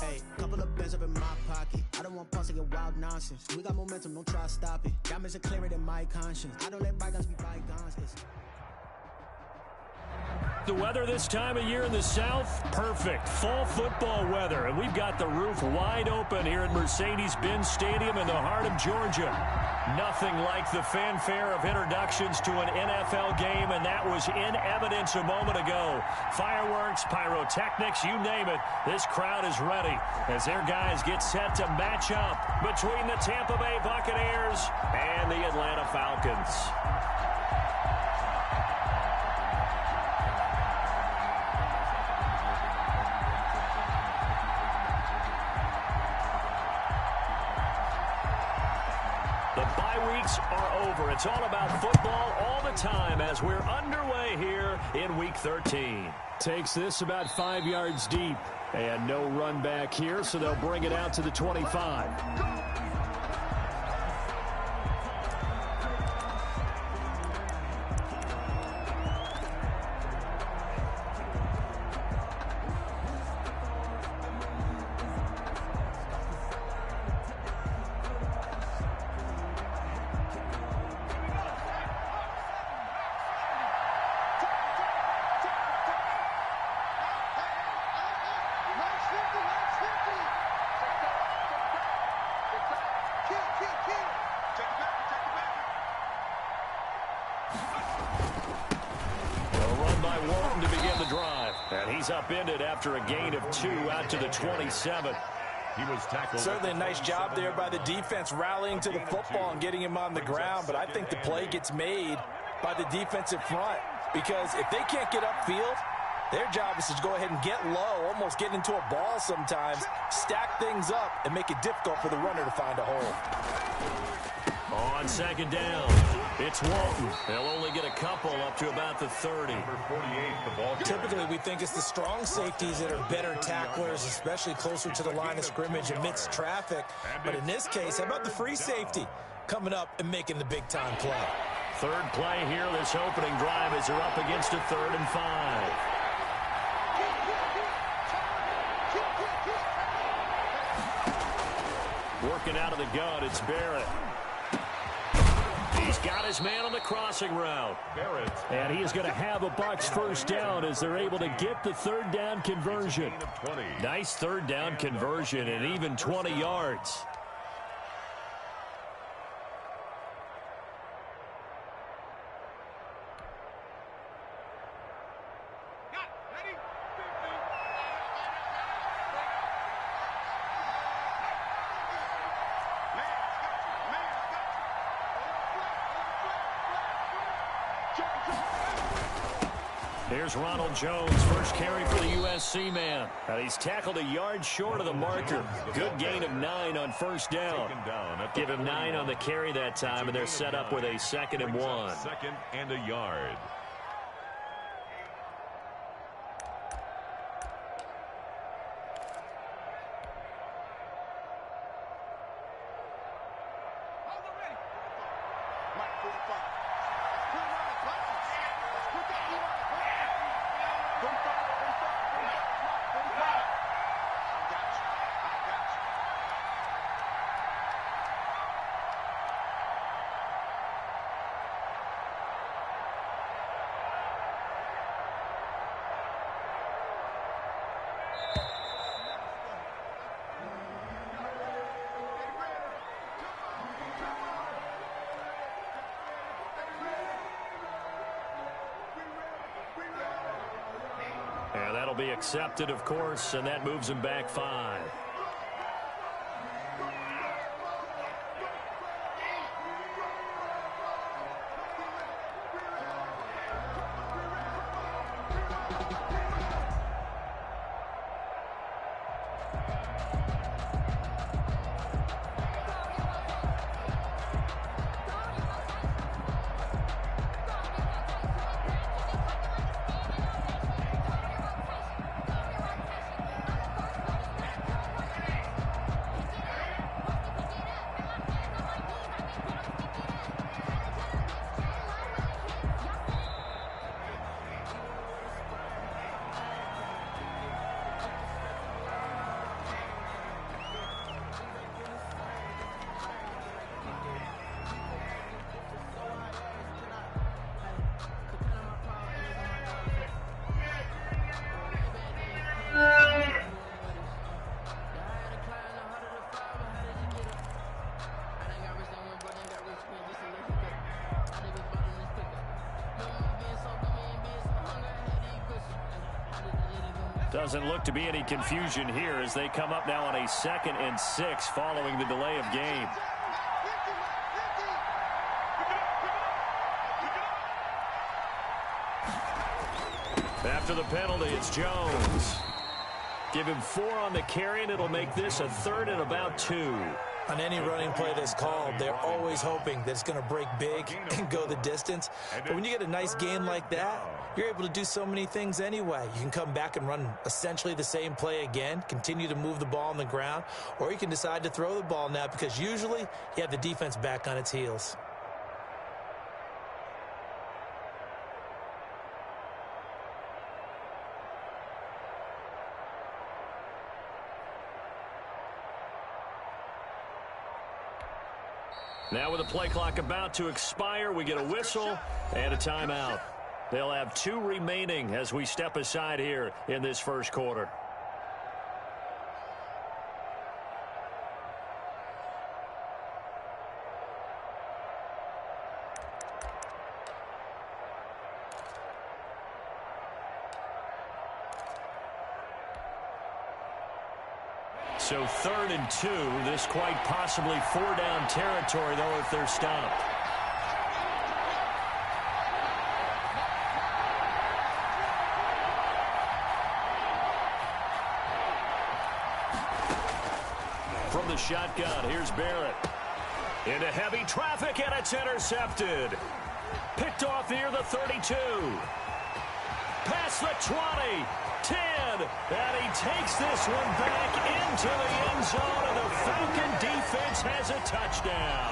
Hey, couple of bands up in my pocket. I don't want pulse to get wild nonsense. We got momentum, don't try to stop it. Got me so clearer than my conscience. I don't let bygones be bygones. The weather this time of year in the South, perfect. Fall football weather, and we've got the roof wide open here at Mercedes-Benz Stadium in the heart of Georgia. Nothing like the fanfare of introductions to an NFL game, and that was in evidence a moment ago. Fireworks, pyrotechnics, you name it. This crowd is ready as their guys get set to match up between the Tampa Bay Buccaneers and the Atlanta Falcons. Are over. It's all about football all the time as we're underway here in Week 13. Takes this about 5 yards deep. And no run back here, so they'll bring it out to the 25. Upended after a gain of 2 out to the 27. He was tackled. Certainly a nice job there by the defense rallying to the football and getting him on the ground, but I think the play gets made by the defensive front because if they can't get upfield, their job is to go ahead and get low, almost get into a ball sometimes, stack things up, and make it difficult for the runner to find a hole. On second down, it's Walton. They'll only get a couple up to about the 30. Number 48, the ball carrier. Typically, we think it's the strong safeties that are better tacklers, especially closer to the line of scrimmage amidst traffic. But in this case, how about the free safety coming up and making the big-time play? Third play here, this opening drive as they're up against a 3rd and 5. Working out of the gun, it's Barrett. He's got his man on the crossing route. Barrett. And he is going to have a Bucs first down as they're able to get the 3rd down conversion. Nice 3rd down conversion and even 20 yards. Here's Ronald Jones, first carry for the USC man. And he's tackled a yard short of the marker. Good gain of 9 on first down. Give him 9 on the carry that time, and they're set up with a 2nd and 1. 2nd and a yard. And that'll be accepted, of course, and that moves him back 5. Doesn't look to be any confusion here as they come up now on a 2nd and 6 following the delay of game. After the penalty, it's Jones. Give him 4 on the carry, and it'll make this a 3rd and about 2. On any running play that's called, they're always hoping that it's going to break big and go the distance. But when you get a nice gain like that, you're able to do so many things anyway. You can come back and run essentially the same play again, continue to move the ball on the ground, or you can decide to throw the ball now because usually you have the defense back on its heels. Now with the play clock about to expire, we get a whistle and a timeout. They'll have 2 remaining as we step aside here in this first quarter. So 3rd and 2, this quite possibly 4-down territory, though, if they're stopped. From the shotgun, here's Barrett. Into heavy traffic, and it's intercepted. Picked off near the 32. Past the 20. 10, and he takes this one back into the end zone, and the Falcon defense has a touchdown.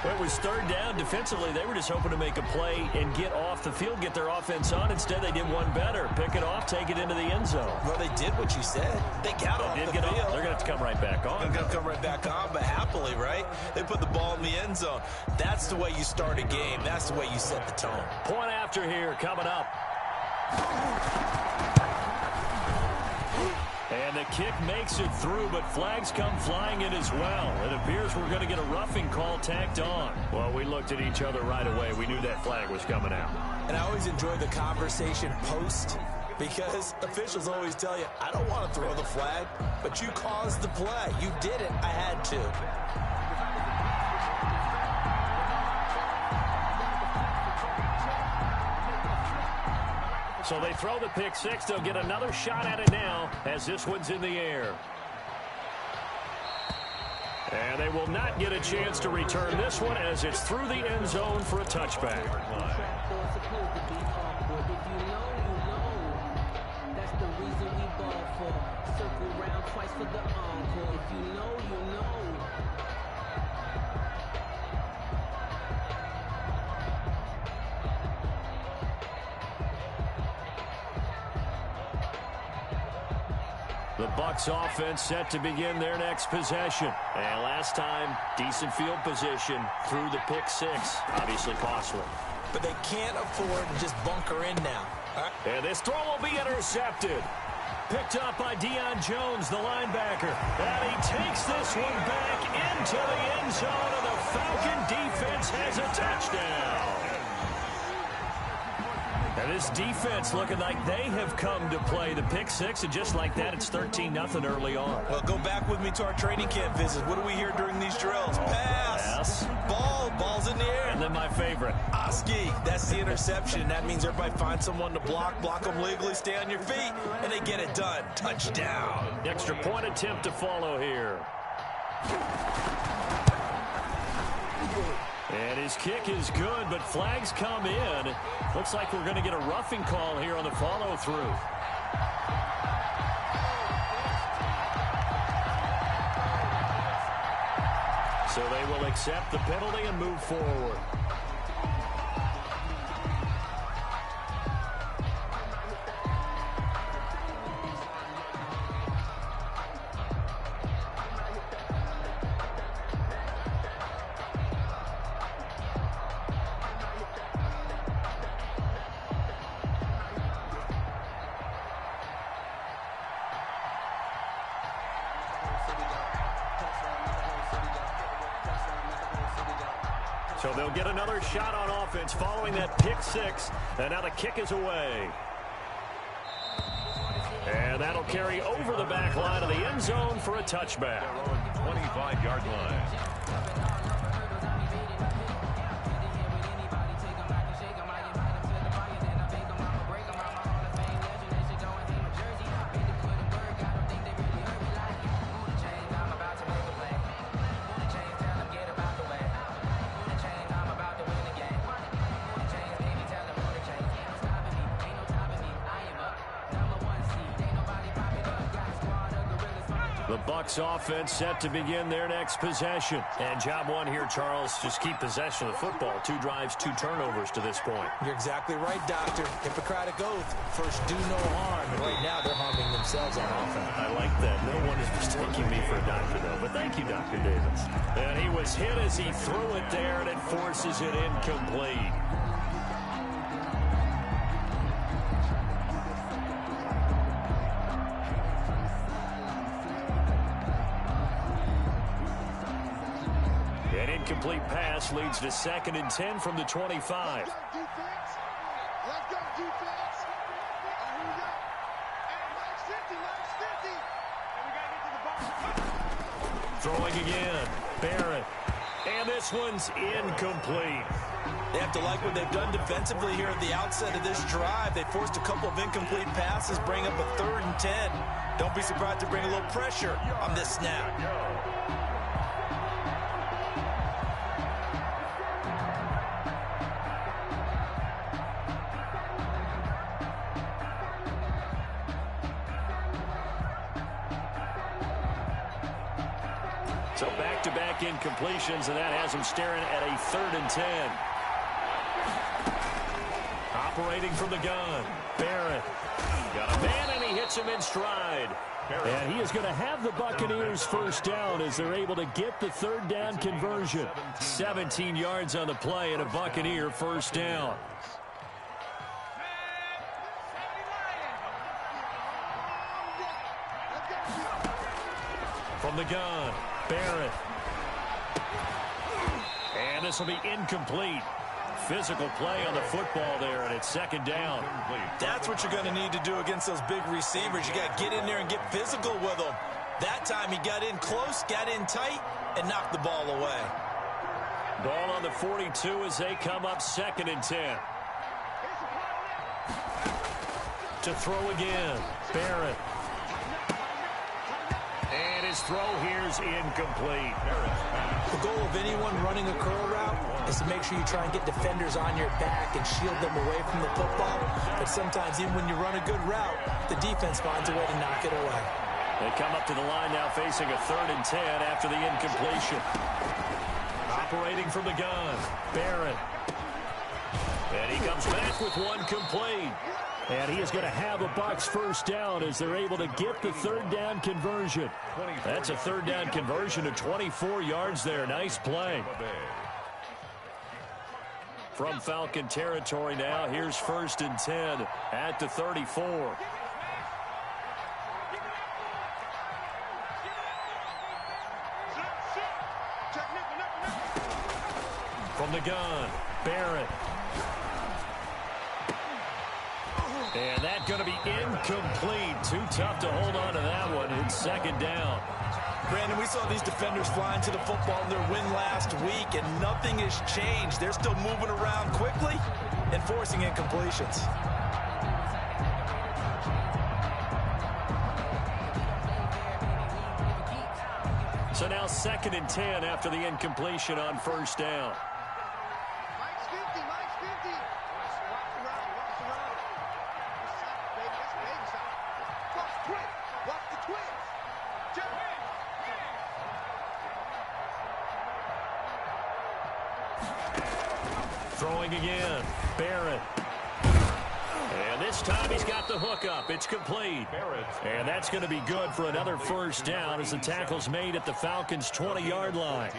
Well, it was 3rd down. Defensively, they were just hoping to make a play and get off the field, get their offense on. Instead, they did one better. Pick it off, take it into the end zone. Well, they did what you said. They got off the field. They're going to have to come right back on. They're going to come right back on, but happily, right? They put the ball in the end zone. That's the way you start a game. That's the way you set the tone. Point after here coming up. And the kick makes it through, but flags come flying in as well. It appears we're going to get a roughing call tacked on. Well, we looked at each other right away. We knew that flag was coming out. And I always enjoy the conversation post because officials always tell you, I don't want to throw the flag, but you caused the play. You did it. I had to. So they throw the pick 6. They'll get another shot at it now as this one's in the air. And they will not get a chance to return this one as it's through the end zone for a touchback. The Bucs offense set to begin their next possession. And last time, decent field position through the pick 6. Obviously costly. But they can't afford to just bunker in now. And this throw will be intercepted. Picked up by Deion Jones, the linebacker. And he takes this one back into the end zone, and the Falcon defense has a touchdown. And this defense looking like they have come to play the pick 6, and just like that, it's 13-0 early on. Well, go back with me to our training camp visit. What do we hear during these drills? Pass. Ball's in the air. And then my favorite. Oski, that's the interception. That means everybody finds someone to block them legally, stay on your feet, and they get it done. Touchdown. Extra point attempt to follow here. And his kick is good, but flags come in. Looks like we're going to get a roughing call here on the follow-through. So they will accept the penalty and move forward. So they'll get another shot on offense following that pick 6, and now the kick is away. carry over the back line of the end zone for a touchback. 25-yard line. The Bucs offense set to begin their next possession. And job one here, Charles, just keep possession of the football. 2 drives, 2 turnovers to this point. You're exactly right, Doctor. Hippocratic oath. First, do no harm. And right now, they're harming themselves on offense. I like that. No one is mistaking me for a doctor, though. But thank you, Dr. Davis. And he was hit as he threw it there, and it forces it incomplete. An incomplete pass leads to 2nd and 10 from the 25. Let's go, defense. Here we go. And last 50, last 50. And we got to get to the box. Throwing again. Barrett. And this one's incomplete. They have to like what they've done defensively here at the outset of this drive. They forced a couple of incomplete passes, bring up a 3rd and 10. Don't be surprised to bring a little pressure on this snap. So back-to-back incompletions, and that has him staring at a 3rd and 10. Operating from the gun. Barrett. Got a man, and he hits him in stride. And he is going to have the Buccaneers first down as they're able to get the 3rd down conversion. 17 yards on the play and a Buccaneer first down. From the gun, Barrett. And this will be incomplete. Physical play on the football there, and it's 2nd down. That's what you're going to need to do against those big receivers. You got to get in there and get physical with them. That time he got in close, got in tight, and knocked the ball away. Ball on the 42 as they come up 2nd and 10. To throw again, Barrett. And his throw here is incomplete. The goal of anyone running a curl route is to make sure you try and get defenders on your back and shield them away from the football. But sometimes even when you run a good route, the defense finds a way to knock it away. They come up to the line now facing a 3rd and 10 after the incompletion. Operating from the gun, Barrett. And he comes back with one complete. And he is going to have a Bucs first down as they're able to get the 3rd down conversion. That's a 3rd down conversion to 24 yards there. Nice play. From Falcon territory now, here's 1st and 10 at the 34. From the gun, Barrett. And that's going to be incomplete. Too tough to hold on to that one. It's 2nd down. Brandon, we saw these defenders flying to the football in their win last week, and nothing has changed. They're still moving around quickly and forcing incompletions. So now 2nd and 10 after the incompletion on 1st down. Mike's 50, Mike's 50. Watch the run, watch the run. That's baby shot. Watch the twist. Watch the twist. Throwing again, Barrett. And this time he's got the hook up. It's complete. And that's going to be good for another first down as the tackle's made at the Falcons' 20-yard line.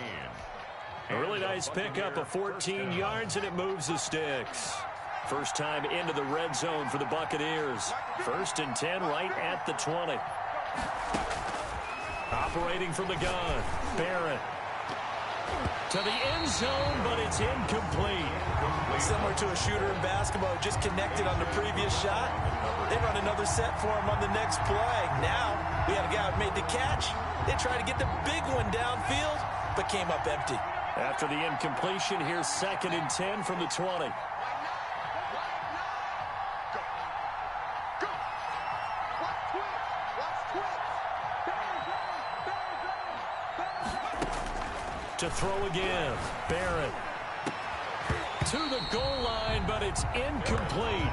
A really nice pickup of 14 yards, and it moves the sticks. First time into the red zone for the Buccaneers. 1st and 10 right at the 20. Operating from the gun, Barrett. To the end zone, but it's incomplete. Similar to a shooter in basketball, just connected on the previous shot. They run another set for him on the next play. Now, we had a guy who made the catch. They tried to get the big one downfield, but came up empty. After the incompletion, here's 2nd and 10 from the 20. To throw again, Barrett. To the goal line, but it's incomplete.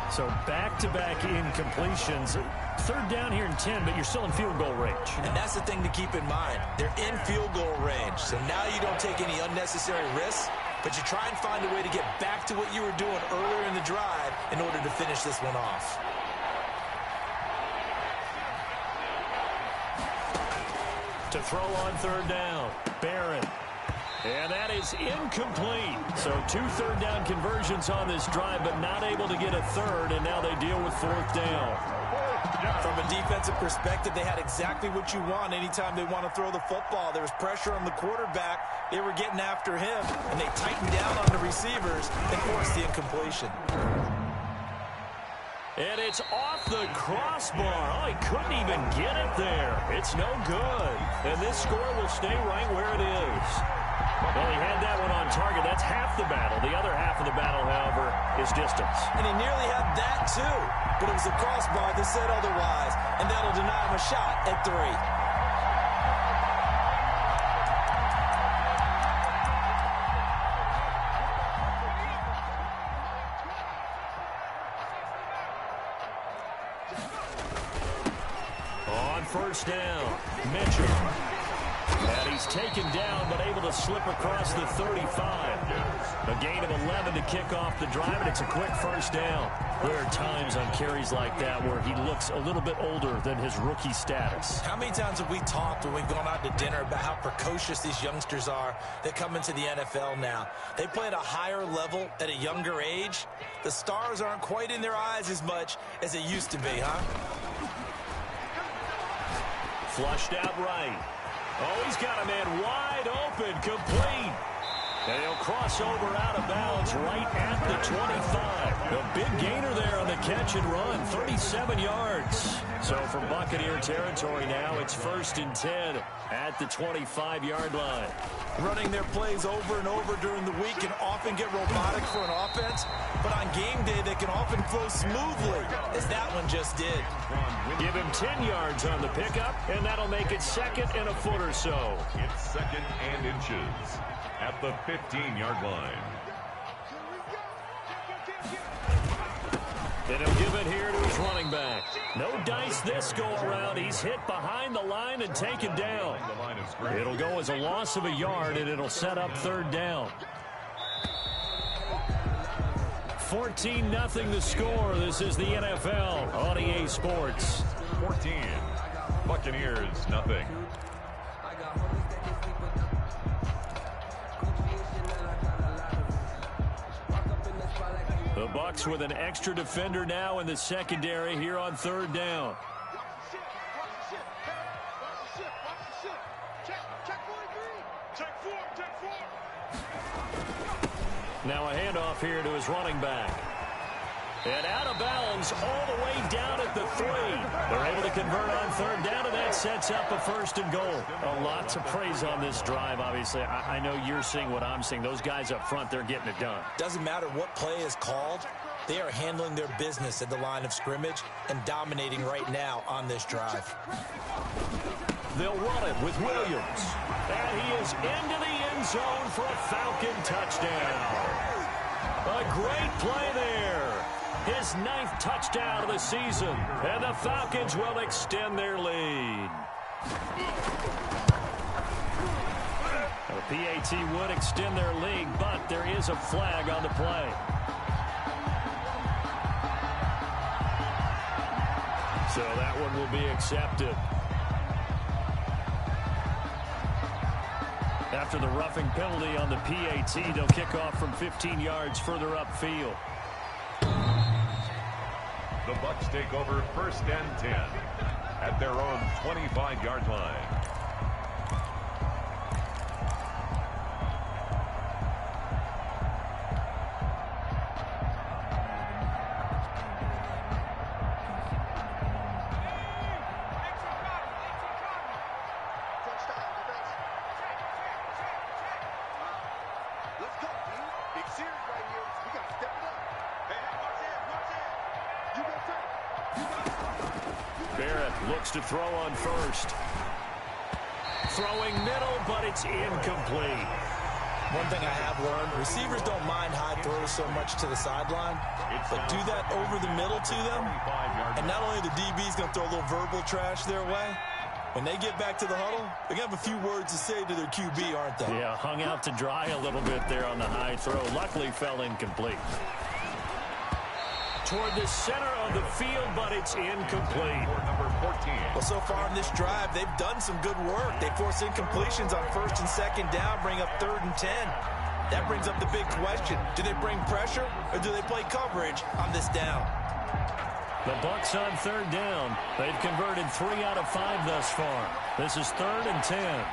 So back-to-back incompletions. 3rd down here and 10, but you're still in field goal range. And that's the thing to keep in mind. They're in field goal range. So now you don't take any unnecessary risks, but you try and find a way to get back to what you were doing earlier in the drive in order to finish this one off. To throw on 3rd down, Barrett. And that is incomplete. So 2 3rd-down conversions on this drive, but not able to get a 3rd, and now they deal with 4th down. From a defensive perspective, they had exactly what you want anytime they want to throw the football. There was pressure on the quarterback. They were getting after him, and they tightened down on the receivers and forced the incompletion. And it's off the crossbar. Oh, he couldn't even get it there. It's no good. And this score will stay right where it is. Well, he had that one on target. That's half the battle. The other half of the battle, however, is distance. And he nearly had that, too. But it was the crossbar that said otherwise. And that'll deny him a shot at 3. On 1st down, Mitchell. And he's taken down, but able to slip across the 35. A gain of 11 to kick off the drive, and it's a quick 1st down. There are times on carries like that where he looks a little bit older than his rookie status. How many times have we talked when we've gone out to dinner about how precocious these youngsters are that come into the NFL now? They play at a higher level at a younger age. The stars aren't quite in their eyes as much as they used to be, huh? Flushed out right. Oh, he's got a man wide open, complete. And he'll cross over out of bounds right at the 25. A big gainer there on the catch and run, 37 yards. So from Buccaneer territory now, it's 1st and 10 at the 25-yard line. Running their plays over and over during the week can often get robotic for an offense, but on game day they can often flow smoothly, as that one just did. Give him 10 yards on the pickup, and that'll make it 2nd and a foot or so. It's 2nd and inches at the 15-yard line. And he'll give it here to his running back. No dice this go-around. He's hit behind the line and taken down. It'll go as a loss of a yard, and it'll set up 3rd down. 14-0 the score. This is the NFL on EA Sports. 14. Buccaneers, nothing. The Bucs with an extra defender now in the secondary here on 3rd down. Now a handoff here to his running back. And out of bounds all the way down at the 3. They're able to convert on 3rd down, and that sets up a 1st and goal. A lot to praise on this drive, obviously. I know you're seeing what I'm seeing. Those guys up front, they're getting it done. Doesn't matter what play is called. They are handling their business at the line of scrimmage and dominating right now on this drive. They'll run it with Williams. And he is into the end zone for a Falcon touchdown. A great play there. His 9th touchdown of the season. And the Falcons will extend their lead. The PAT would extend their lead, but there is a flag on the play. So that one will be accepted. After the roughing penalty on the PAT, they'll kick off from 15 yards further upfield. The Bucs take over 1st and 10 at their own 25-yard line. Barrett looks to throw on first. Throwing middle, but it's incomplete. One thing I have learned, receivers don't mind high throws so much to the sideline, but do that over the middle to them, and not only the DB's going to throw a little verbal trash their way, when they get back to the huddle, they're going to have a few words to say to their QB, aren't they? Yeah, hung out to dry a little bit there on the high throw. Luckily fell incomplete. Toward the center of the field, but it's incomplete. Number 14. Well, so far in this drive, they've done some good work. They force incompletions on first and second down, bring up 3rd and 10. That brings up the big question. Do they bring pressure, or do they play coverage on this down? The Bucs on 3rd down. They've converted 3 out of 5 thus far. This is 3rd and 10.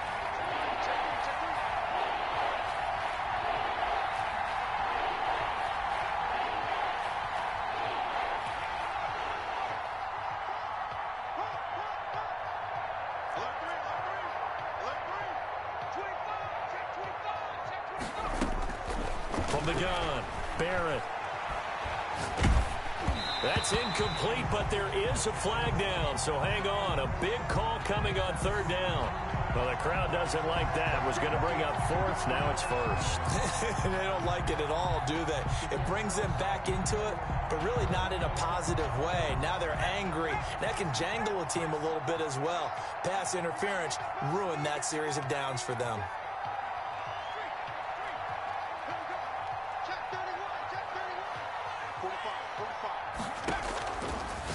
From the gun, Barrett. That's incomplete, but there is a flag down, so hang on. A big call coming on 3rd down. Well, the crowd doesn't like that. Was going to bring up 4th, now it's 1st. They don't like it at all, do they? It brings them back into it, but really not in a positive way. Now they're angry. That can jangle a team a little bit as well. Pass interference ruined that series of downs for them.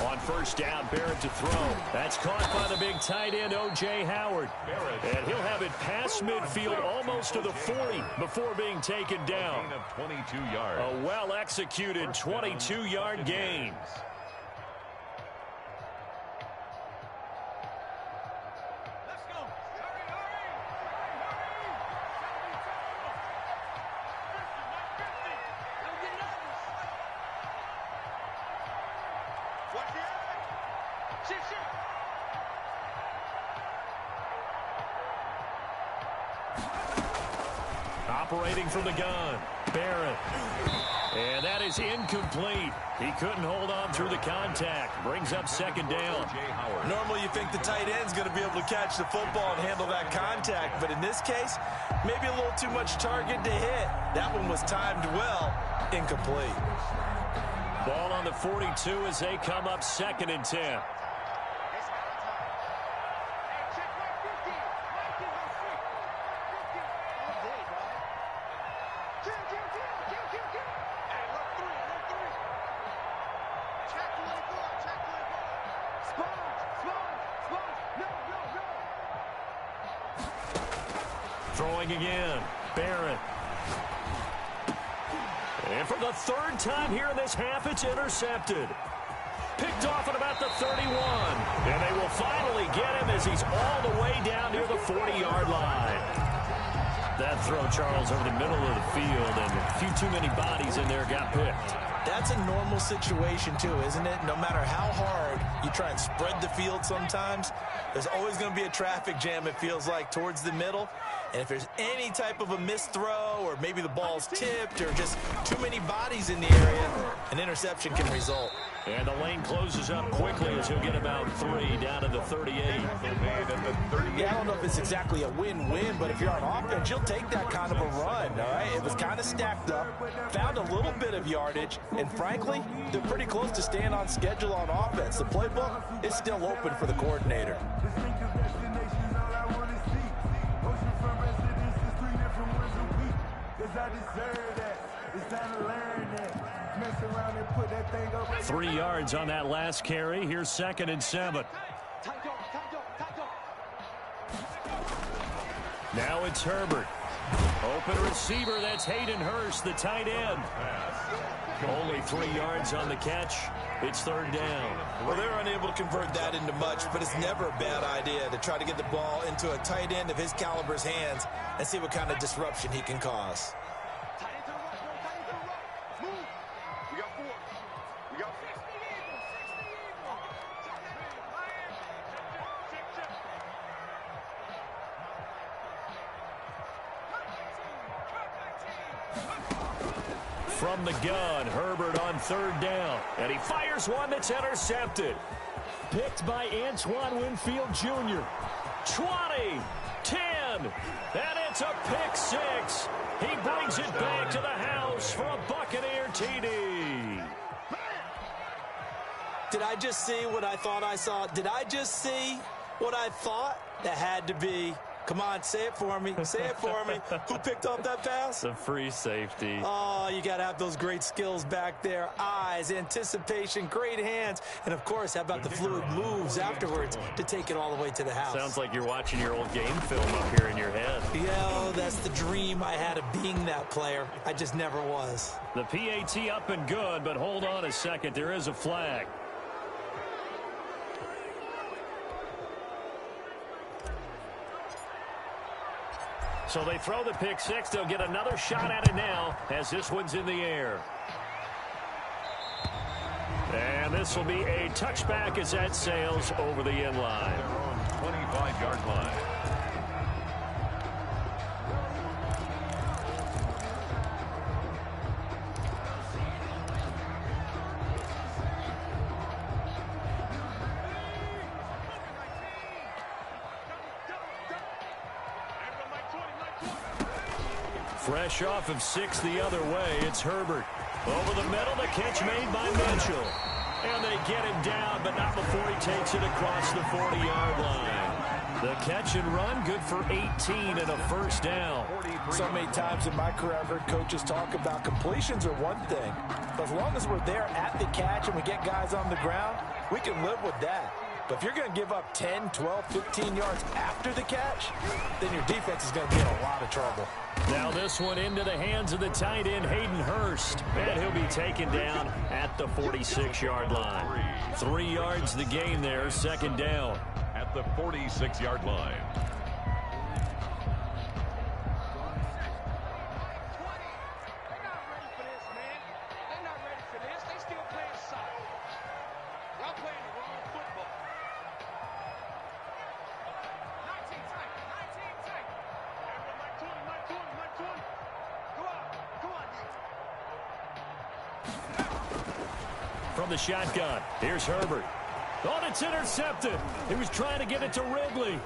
On 1st down, Barrett to throw. That's caught by the big tight end, O.J. Howard. And he'll have it past midfield almost to the 40 before being taken down. Gain of 22 yards. A well-executed 22-yard gain. Operating from the gun, Barrett. And that is incomplete. He couldn't hold on through the contact. Brings up 2nd down. Normally you think the tight end's going to be able to catch the football and handle that contact, but in this case, maybe a little too much target to hit. That one was timed well. Incomplete. Ball on the 42 as they come up 2nd and 10. Throwing again, Barrett. And for the 3rd time here in this half, it's intercepted. Picked off at about the 31. And they will finally get him as he's all the way down near the 40-yard line. That throw, Charles, over the middle of the field, and a few too many bodies in there got picked. That's a normal situation, too, isn't it? No matter how hard you try and spread the field sometimes, there's always going to be a traffic jam, it feels like, towards the middle. And if there's any type of a missed throw or maybe the ball's tipped or just too many bodies in the area, an interception can result. And the lane closes up quickly as he'll get about 3 down to the 38. Yeah, I don't know if it's exactly a win-win, but if you're on offense, you'll take that kind of a run, all right? It was kind of stacked up, found a little bit of yardage, and frankly, they're pretty close to staying on schedule on offense. The playbook is still open for the coordinator. I deserve that. It's time to learn that. Mess around and put that thing up. 3 yards on that last carry. Here's 2nd and 7. Now it's Herbert. Open receiver, that's Hayden Hurst, the tight end. Only 3 yards on the catch. It's 3rd down. Well, they're unable to convert that into much, but it's never a bad idea to try to get the ball into a tight end of his caliber's hands and see what kind of disruption he can cause. From the gun, Herbert on 3rd down. And he fires one that's intercepted. picked by Antoine Winfield Jr. 20, 10, and it's a pick six. He brings it back to the house for a Buccaneer TD. Did I just see what I thought I saw? Did I just see what I thought? That had to be. Come on, say it for me. Say it for me. Who picked up that pass? The free safety. Oh, you got to have those great skills back there. Eyes, anticipation, great hands. And, of course, how about the fluid moves afterwards to take it all the way to the house? Sounds like you're watching your old game film up here in your head. Yeah, that's the dream I had of being that player. I just never was. The PAT up and good, but hold on a second. There is a flag. So they throw the pick six. They'll get another shot at it now as this one's in the air. And this will be a touchback as that sails over the end line. Their own 25-yard line. Fresh off of 6 the other way, it's Herbert. Over the middle, the catch made by Mitchell. And they get him down, but not before he takes it across the 40-yard line. The catch and run, good for 18 and a first down. So many times in my career, I've heard coaches talk about completions are one thing. But as long as we're there at the catch and we get guys on the ground, we can live with that. But if you're going to give up 10, 12, 15 yards after the catch, then your defense is going to be in a lot of trouble. Now this one into the hands of the tight end, Hayden Hurst. And he'll be taken down at the 46-yard line. 3 yards the gain there, second down. At the 46-yard line. From the shotgun, here's Herbert. Oh, it's intercepted. He was trying to get it to Ridley.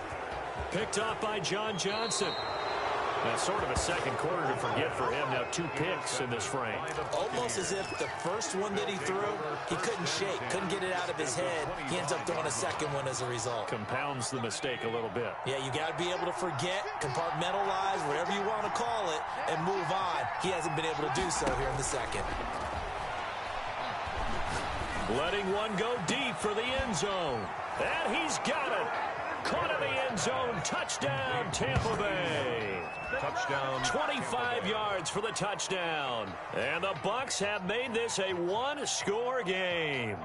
Picked off by John Johnson. That's sort of a second quarter to forget for him. Now 2 picks in this frame. Almost as if the first one that he threw, he couldn't shake, couldn't get it out of his head. He ends up throwing a second one as a result. Compounds the mistake a little bit. Yeah, you got to be able to forget, compartmentalize, whatever you want to call it, and move on. He hasn't been able to do so here in the second. Letting one go deep for the end zone. And he's got it. Caught in the end zone. Touchdown, Tampa Bay. Touchdown. 25 yards for the touchdown. And the Bucs have made this a one-score game.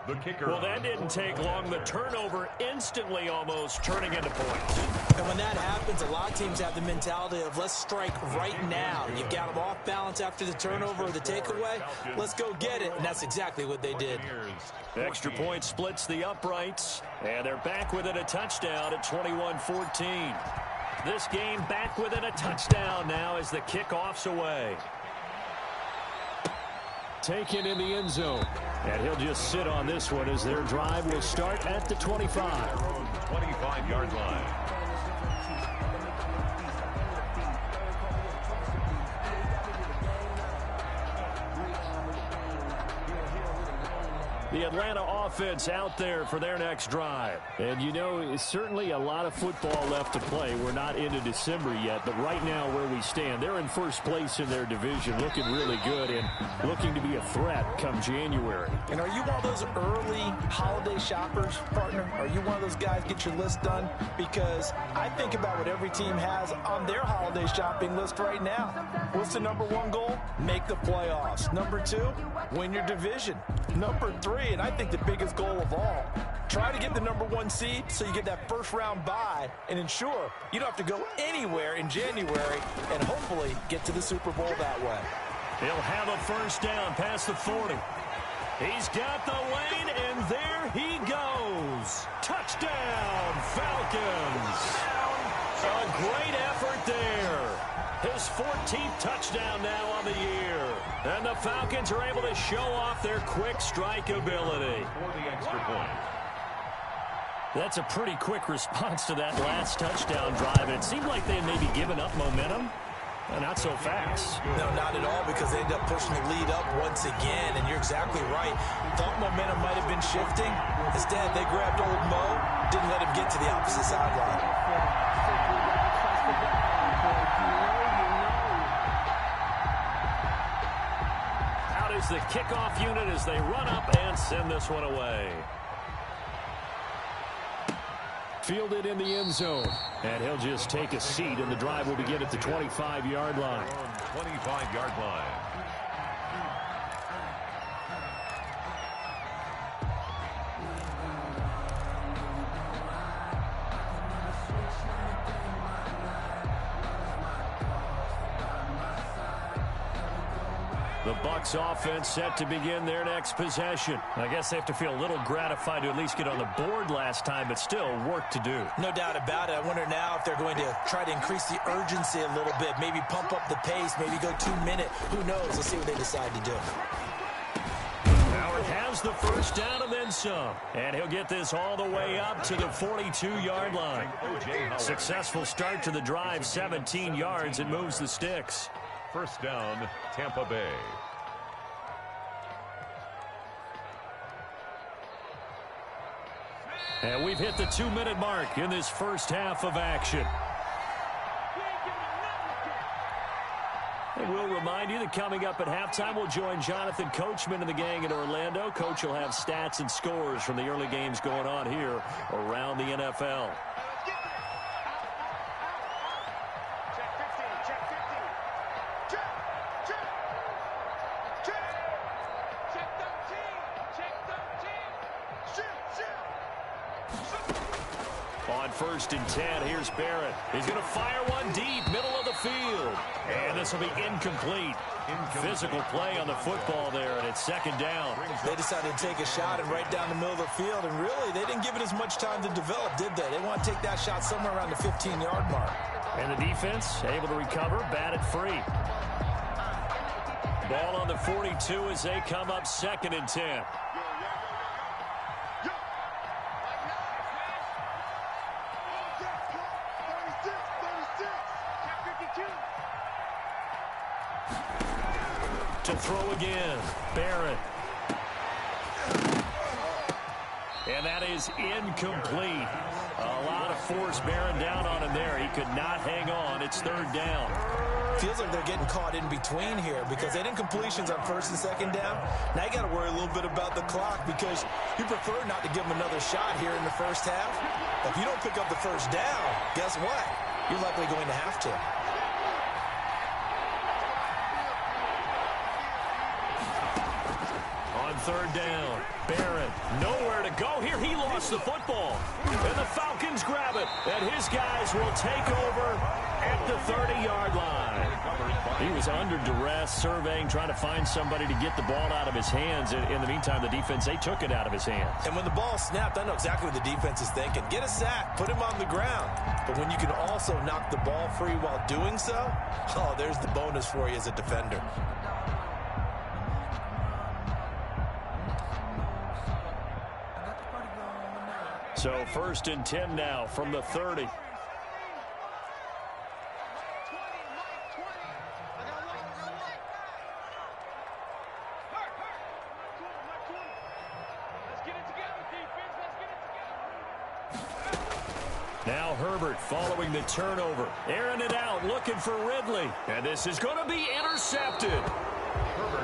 The kicker. Well, that didn't take long. The turnover instantly almost turning into points. And when that happens, a lot of teams have the mentality of let's strike right now. You've got them off balance after the turnover or the takeaway. Let's go get it. And that's exactly what they did. Extra point splits the uprights. And they're back within a touchdown at 21-14. This game back within a touchdown now as the kickoff's away. Taken in the end zone. And he'll just sit on this one as their drive will start at the 25. 25-yard line. The Atlanta offense out there for their next drive. And, you know, it's certainly a lot of football left to play. We're not into December yet, but right now where we stand, they're in first place in their division, looking really good and looking to be a threat come January. And are you one of those early holiday shoppers, partner? Are you one of those guys get your list done? Because I think about what every team has on their holiday shopping list right now. What's the number 1 goal? Make the playoffs. Number 2, win your division. Number 3, and I think the biggest goal of all, try to get the number 1 seed so you get that first round bye and ensure you don't have to go anywhere in January and hopefully get to the Super Bowl that way. He'll have a first down past the 40. He's got the lane, and there he goes. Touchdown, Falcons. A great effort there. His 14th touchdown now on the year. And the Falcons are able to show off their quick strike ability. For the extra point. That's a pretty quick response to that last touchdown drive. And it seemed like they had maybe given up momentum. Not so fast. No, not at all, because they ended up pushing the lead up once again, and you're exactly right. Thought momentum might have been shifting. Instead, they grabbed old Mo, didn't let him get to the opposite sideline. Out is the kickoff unit as they run up and send this one away. Fielded in the end zone. And he'll just take a seat, and the drive will begin at the 25-yard line. 25-yard line. The Bucs offense set to begin their next possession. I guess they have to feel a little gratified to at least get on the board last time, but still work to do. No doubt about it. I wonder now if they're going to try to increase the urgency a little bit, maybe pump up the pace, maybe go 2-minute. Who knows? Let's see what they decide to do. Howard has the first down and then some. And he'll get this all the way up to the 42-yard line. Successful start to the drive, 17 yards, and moves the sticks. First down, Tampa Bay. And we've hit the 2-minute mark in this first half of action. And we'll remind you that coming up at halftime, we'll join Jonathan Coachman and the gang in Orlando. Coach will have stats and scores from the early games going on here around the NFL. On 1st and 10, here's Barrett. He's going to fire one deep, middle of the field. And this will be incomplete. Physical play on the football there, and it's 2nd down. They decided to take a shot and right down the middle of the field, and really, they didn't give it as much time to develop, did they? They want to take that shot somewhere around the 15-yard mark. And the defense able to recover, batted free. Ball on the 42 as they come up 2nd and 10. To throw again, Barrett. And that is incomplete. A lot of force bearing down on him there. He could not hang on. It's 3rd down. Feels like they're getting caught in between here because they didn't completions on 1st and 2nd down. Now you got to worry a little bit about the clock because you prefer not to give them another shot here in the first half. But if you don't pick up the first down, guess what? You're likely going to have to. On 3rd down, Barrett, nowhere to go here. He lost the football. And the Falcons grab it. And his guys will take over at the 30-yard line. He was under duress, surveying, trying to find somebody to get the ball out of his hands. In the meantime, the defense, they took it out of his hands. And when the ball snapped, I know exactly what the defense is thinking. Get a sack, put him on the ground. But when you can also knock the ball free while doing so, oh, there's the bonus for you as a defender. So 1st and 10 now from the 30. Now Herbert following the turnover. Airing it out, looking for Ridley. And this is going to be intercepted.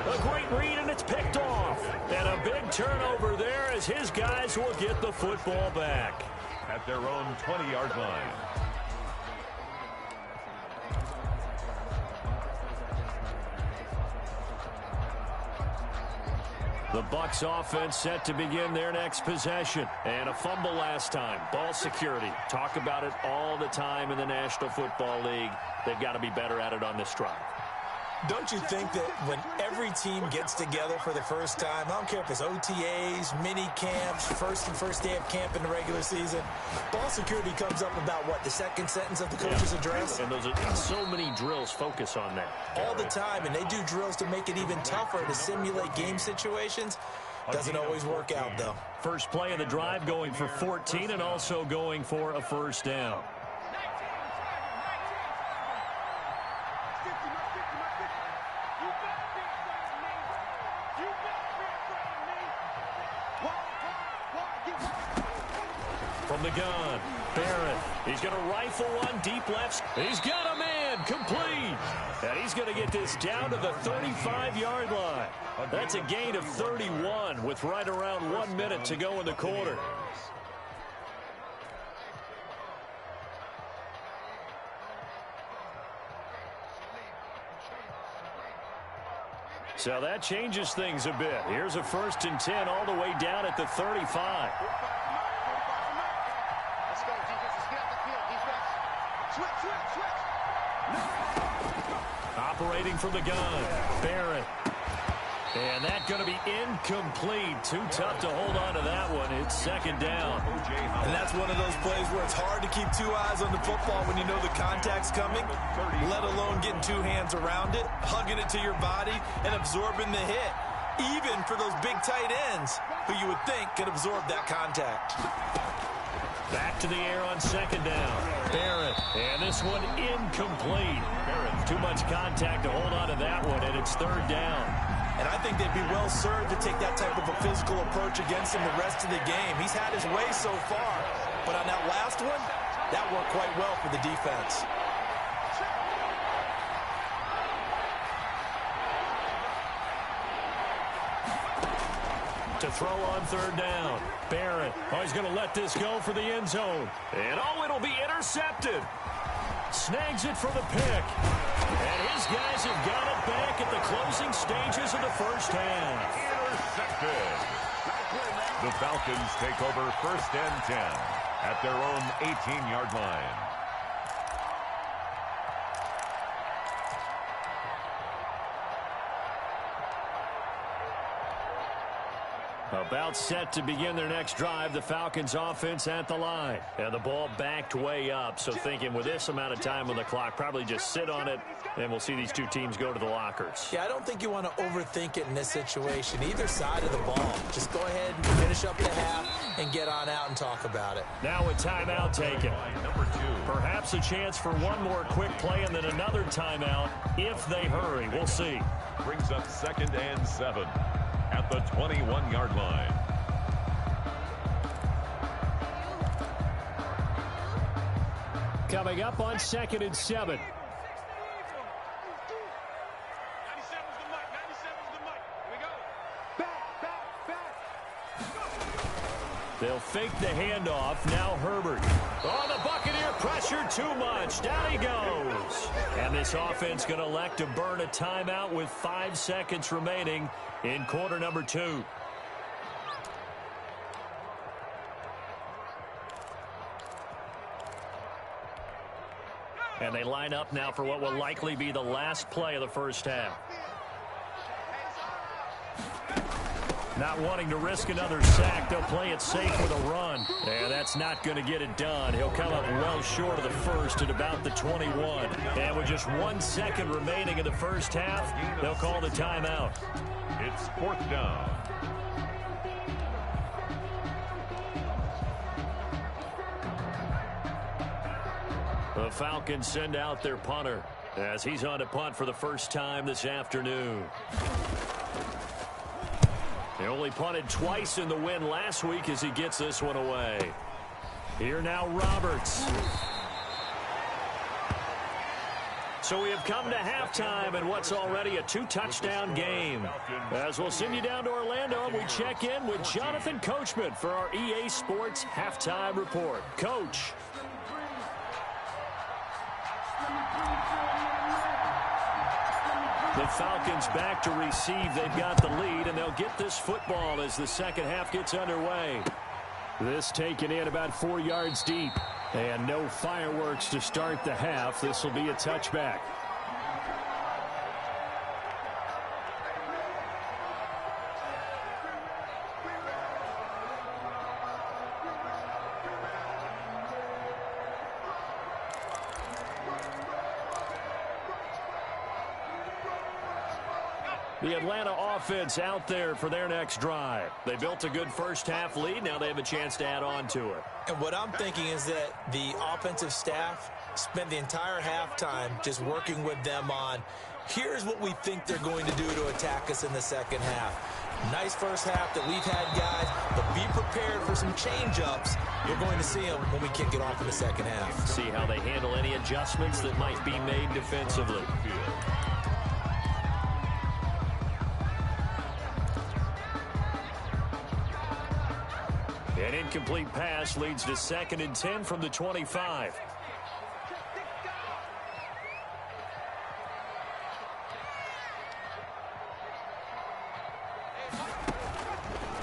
A great read, and it's picked off. And a big turnover there as his guys will get the football back. At their own 20-yard line. The Bucs offense set to begin their next possession. And a fumble last time. Ball security. Talk about it all the time in the National Football League. They've got to be better at it on this drive. Don't you think that when every team gets together for the first time, I don't care if it's OTAs, mini camps, first day of camp in the regular season, ball security comes up about, what, the 2nd sentence of the coach's address? And those are so many drills focus on that. All the time, and they do drills to make it even tougher to simulate game situations. Doesn't always work out, though. First play of the drive going for 14 and also going for a first down. From the gun, Barrett. He's going to rifle one deep left. He's got a man complete. And he's going to get this down to the 35-yard line. That's a gain of 31 with right around 1 minute to go in the quarter. So that changes things a bit. Here's a 1st and 10 all the way down at the 35. Operating from the gun, Barrett. And that's going to be incomplete. Too tough to hold on to that one. It's 2nd down. And that's one of those plays where it's hard to keep 2 eyes on the football when you know the contact's coming, let alone getting 2 hands around it, hugging it to your body, and absorbing the hit. Even for those big tight ends who you would think could absorb that contact. Back to the air on 2nd down. Barrett. And this one incomplete. Barrett, too much contact to hold on to that one, and it's 3rd down. And I think they'd be well served to take that type of a physical approach against him the rest of the game. He's had his way so far, but on that last one, that worked quite well for the defense. To throw on 3rd down. Barrett. Oh, he's going to let this go for the end zone. And it'll be intercepted. Snags it for the pick. And his guys have got it back at the closing stages of the first half. Intercepted. The Falcons take over 1st and 10 at their own 18-yard line. About set to begin their next drive, the Falcons offense at the line. And the ball backed way up, so thinking with this amount of time on the clock, probably just sit on it, and we'll see these 2 teams go to the lockers. Yeah, I don't think you want to overthink it in this situation, either side of the ball. Just go ahead and finish up the half and get on out and talk about it. Now a timeout taken. Number 2. Perhaps a chance for one more quick play and then another timeout if they hurry. We'll see. Brings up 2nd and 7. At the 21-yard line. Coming up on 2nd and 7. 97's the mic. 97's the mic. Here we go. Back. They'll fake the handoff. Now Herbert. Oh, the Buccaneer pressure too much. Down he goes. And this offense going to elect to burn a timeout with 5 seconds remaining in quarter number 2. And they line up now for what will likely be the last play of the first half. Not wanting to risk another sack, they'll play it safe with a run. And that's not going to get it done. He'll come up well short of the first at about the 21. And with just 1 second remaining in the first half, they'll call the timeout. It's 4th down. The Falcons send out their punter as he's on to punt for the first time this afternoon. He only punted twice in the win last week as he gets this one away. Here now Roberts. So we have come to halftime in what's already a 2-touchdown game. As we'll send you down to Orlando, we check in with Jonathan Coachman for our EA Sports Halftime Report. Coach. The Falcons back to receive. They've got the lead, and they'll get this football as the second half gets underway. This taken in about 4 yards deep. And no fireworks to start the half. This will be a touchback. The Atlanta offense out there for their next drive. They built a good first-half lead. Now they have a chance to add on to it. And what I'm thinking is that the offensive staff spent the entire halftime just working with them on, here's what we think they're going to do to attack us in the second half. Nice first half that we've had, guys, but be prepared for some change-ups. You're going to see them when we kick it off in the second half. See how they handle any adjustments that might be made defensively. An incomplete pass leads to 2nd and 10 from the 25.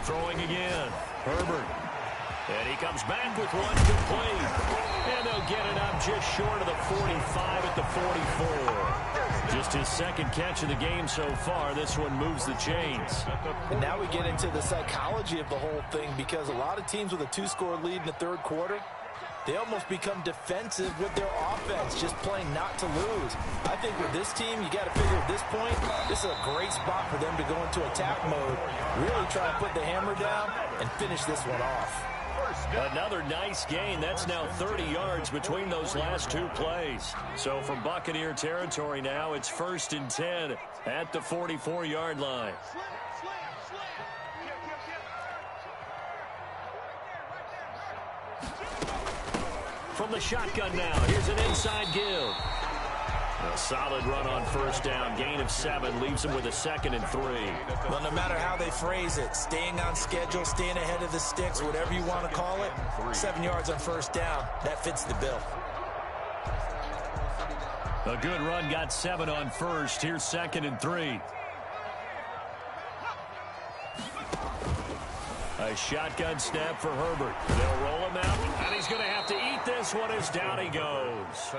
Throwing again. Herbert. And he comes back with one complete. And they'll get it up just short of the 45 at the 44. Just his second catch of the game so far. This one moves the chains. And now we get into the psychology of the whole thing, because a lot of teams with a 2-score lead in the third quarter, they almost become defensive with their offense, just playing not to lose. I think with this team, you got to figure at this point, this is a great spot for them to go into attack mode, really try to put the hammer down and finish this one off. Another nice gain. That's now 30 yards between those last two plays. So from Buccaneer territory now, it's 1st and 10 at the 44-yard line. From the shotgun now, here's an inside give. A solid run on first down. Gain of 7 leaves him with a 2nd and 3. Well, no matter how they phrase it, staying on schedule, staying ahead of the sticks, whatever you want to call it, 7 yards on first down, that fits the bill. A good run, got 7 on first. Here's 2nd and 3. A shotgun snap for Herbert. They'll roll him out, and he's going to have to eat this one as down he goes.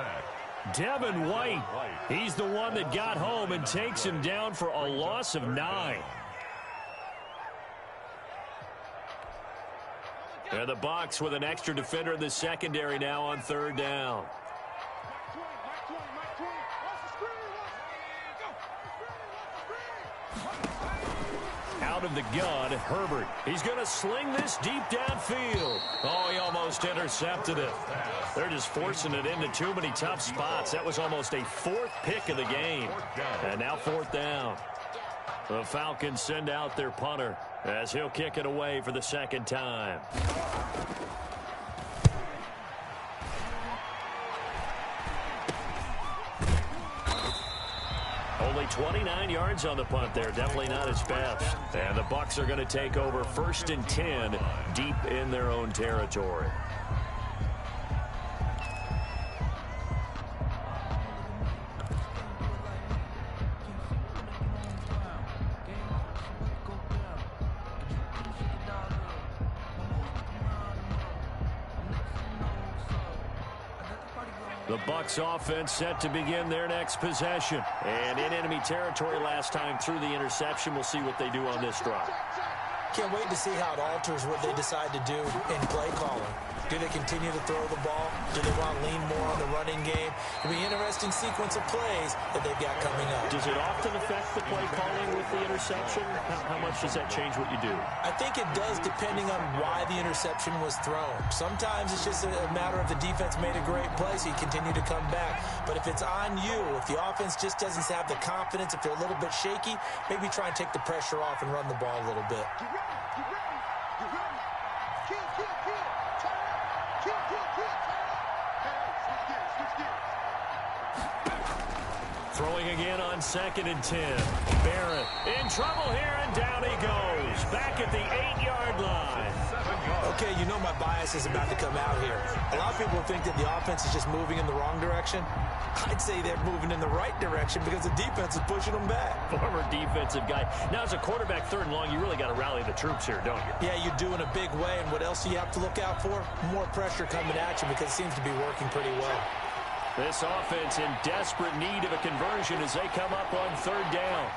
Devin White, he's the one that got home and takes him down for a loss of 9. And the Bucs with an extra defender in the secondary now on 3rd down. Out of the gun, Herbert. He's going to sling this deep downfield. Oh, he almost intercepted it. They're just forcing it into too many tough spots. That was almost a 4th pick of the game. And now 4th down. The Falcons send out their punter as he'll kick it away for the 2nd time. Only 29 yards on the punt there. Definitely not his best. And the Bucs are going to take over 1st and 10 deep in their own territory. The Bucs offense set to begin their next possession. And in enemy territory last time through the interception. We'll see what they do on this drive. Can't wait to see how it alters what they decide to do in play calling. Do they continue to throw the ball? Do they want to lean more on the running game? It'll be an interesting sequence of plays that they've got coming up. Does it often affect the play calling with the interception? How much does that change what you do? I think it does, depending on why the interception was thrown. Sometimes it's just a matter of the defense made a great play, so you continue to come back. But if it's on you, if the offense just doesn't have the confidence, if they're a little bit shaky, maybe try and take the pressure off and run the ball a little bit. Throwing again on 2nd and 10. Barrett in trouble here, and down he goes. Back at the 8-yard line. Okay, you know my bias is about to come out here. A lot of people think that the offense is just moving in the wrong direction. I'd say they're moving in the right direction because the defense is pushing them back. Former defensive guy. Now, as a quarterback, 3rd and long, you really got to rally the troops here, don't you? Yeah, you do in a big way. And what else do you have to look out for? More pressure coming at you, because it seems to be working pretty well. This offense in desperate need of a conversion as they come up on 3rd down.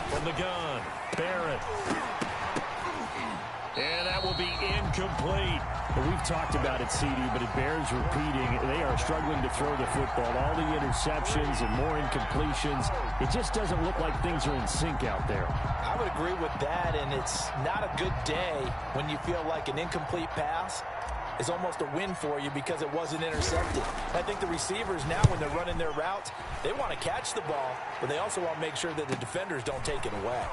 From the gun, Barrett. And that will will be incomplete. Well, we've talked about it, CD, but it bears repeating. They are struggling to throw the football. All the interceptions and more incompletions. It just doesn't look like things are in sync out there. I would agree with that, and it's not a good day when you feel like an incomplete pass is almost a win for you because it wasn't intercepted. I think the receivers now, when they're running their routes, they want to catch the ball, but they also want to make sure that the defenders don't take it away.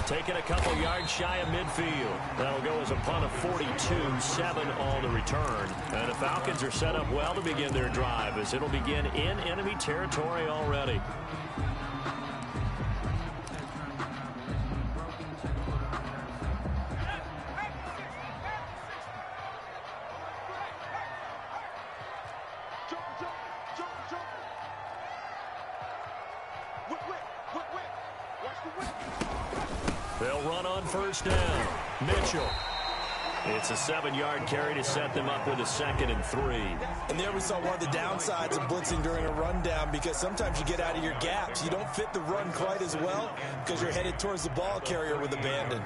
Taking a couple yards shy of midfield. That'll go as a punt of 42, 7 on the return. And the Falcons are set up well to begin their drive as it'll begin in enemy territory already. They'll run on first down. Mitchell. It's a 7-yard carry to set them up with a 2nd and 3. And there we saw one of the downsides of blitzing during a rundown, because sometimes you get out of your gaps. You don't fit the run quite as well because you're headed towards the ball carrier with abandon.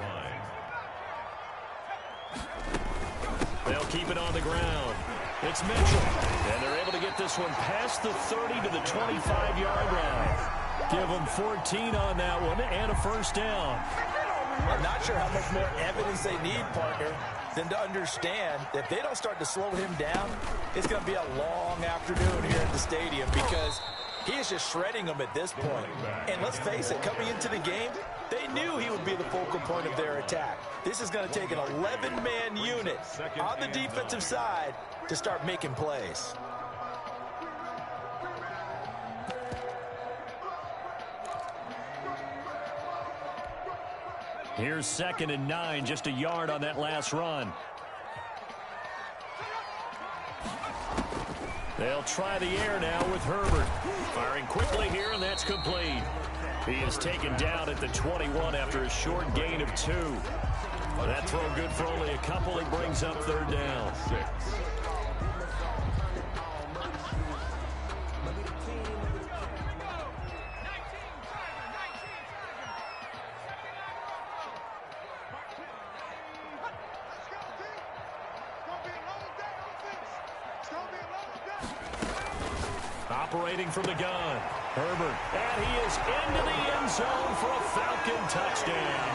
They'll keep it on the ground. It's Mitchell. And they're able to get this one past the 30 to the 25-yard line. Give them 14 on that one and a first down. I'm not sure how much more evidence they need, partner, than to understand that if they don't start to slow him down, it's going to be a long afternoon here at the stadium, because he is just shredding them at this point. And let's face it, coming into the game, they knew he would be the focal point of their attack. This is going to take an 11-man unit on the defensive side to start making plays. Here's 2nd and 9, just a yard on that last run. They'll try the air now with Herbert. Firing quickly here, and that's complete. He is taken down at the 21 after a short gain of 2. That throw good for only a couple. It brings up 3rd down. 6. Operating from the gun, Herbert. And he is into the end zone for a Falcon touchdown.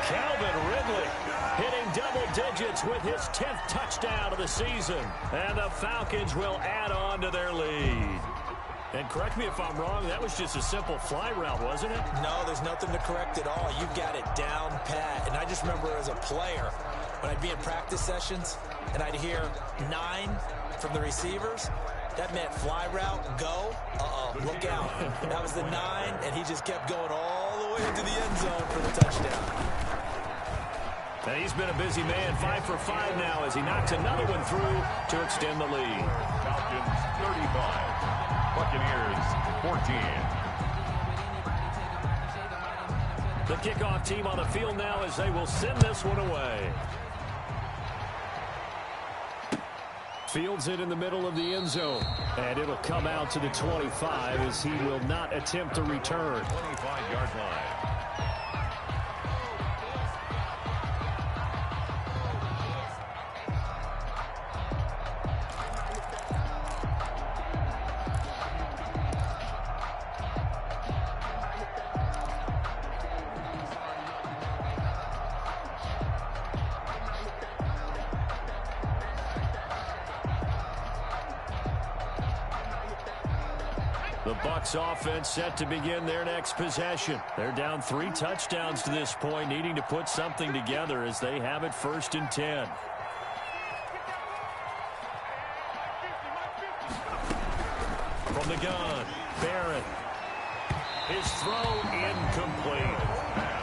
Calvin Ridley hitting double digits with his 10th touchdown of the season. And the Falcons will add on to their lead. And correct me if I'm wrong, that was just a simple fly route, wasn't it? No, there's nothing to correct at all. You've got it down pat. And I just remember as a player, when I'd be in practice sessions and I'd hear 9 from the receivers, that meant fly route, go, look out. That was the 9, and he just kept going all the way into the end zone for the touchdown. And he's been a busy man, 5 for 5 now as he knocks another one through to extend the lead. Falcons 35, Buccaneers 14. The kickoff team on the field now as they will send this one away. Fields it in the middle of the end zone. And it'll come out to the 25 as he will not attempt to return. 25-yard line. The Bucs offense set to begin their next possession. They're down 3 touchdowns to this point, needing to put something together as they have it 1st and 10. From the gun, Barrett. His throw incomplete.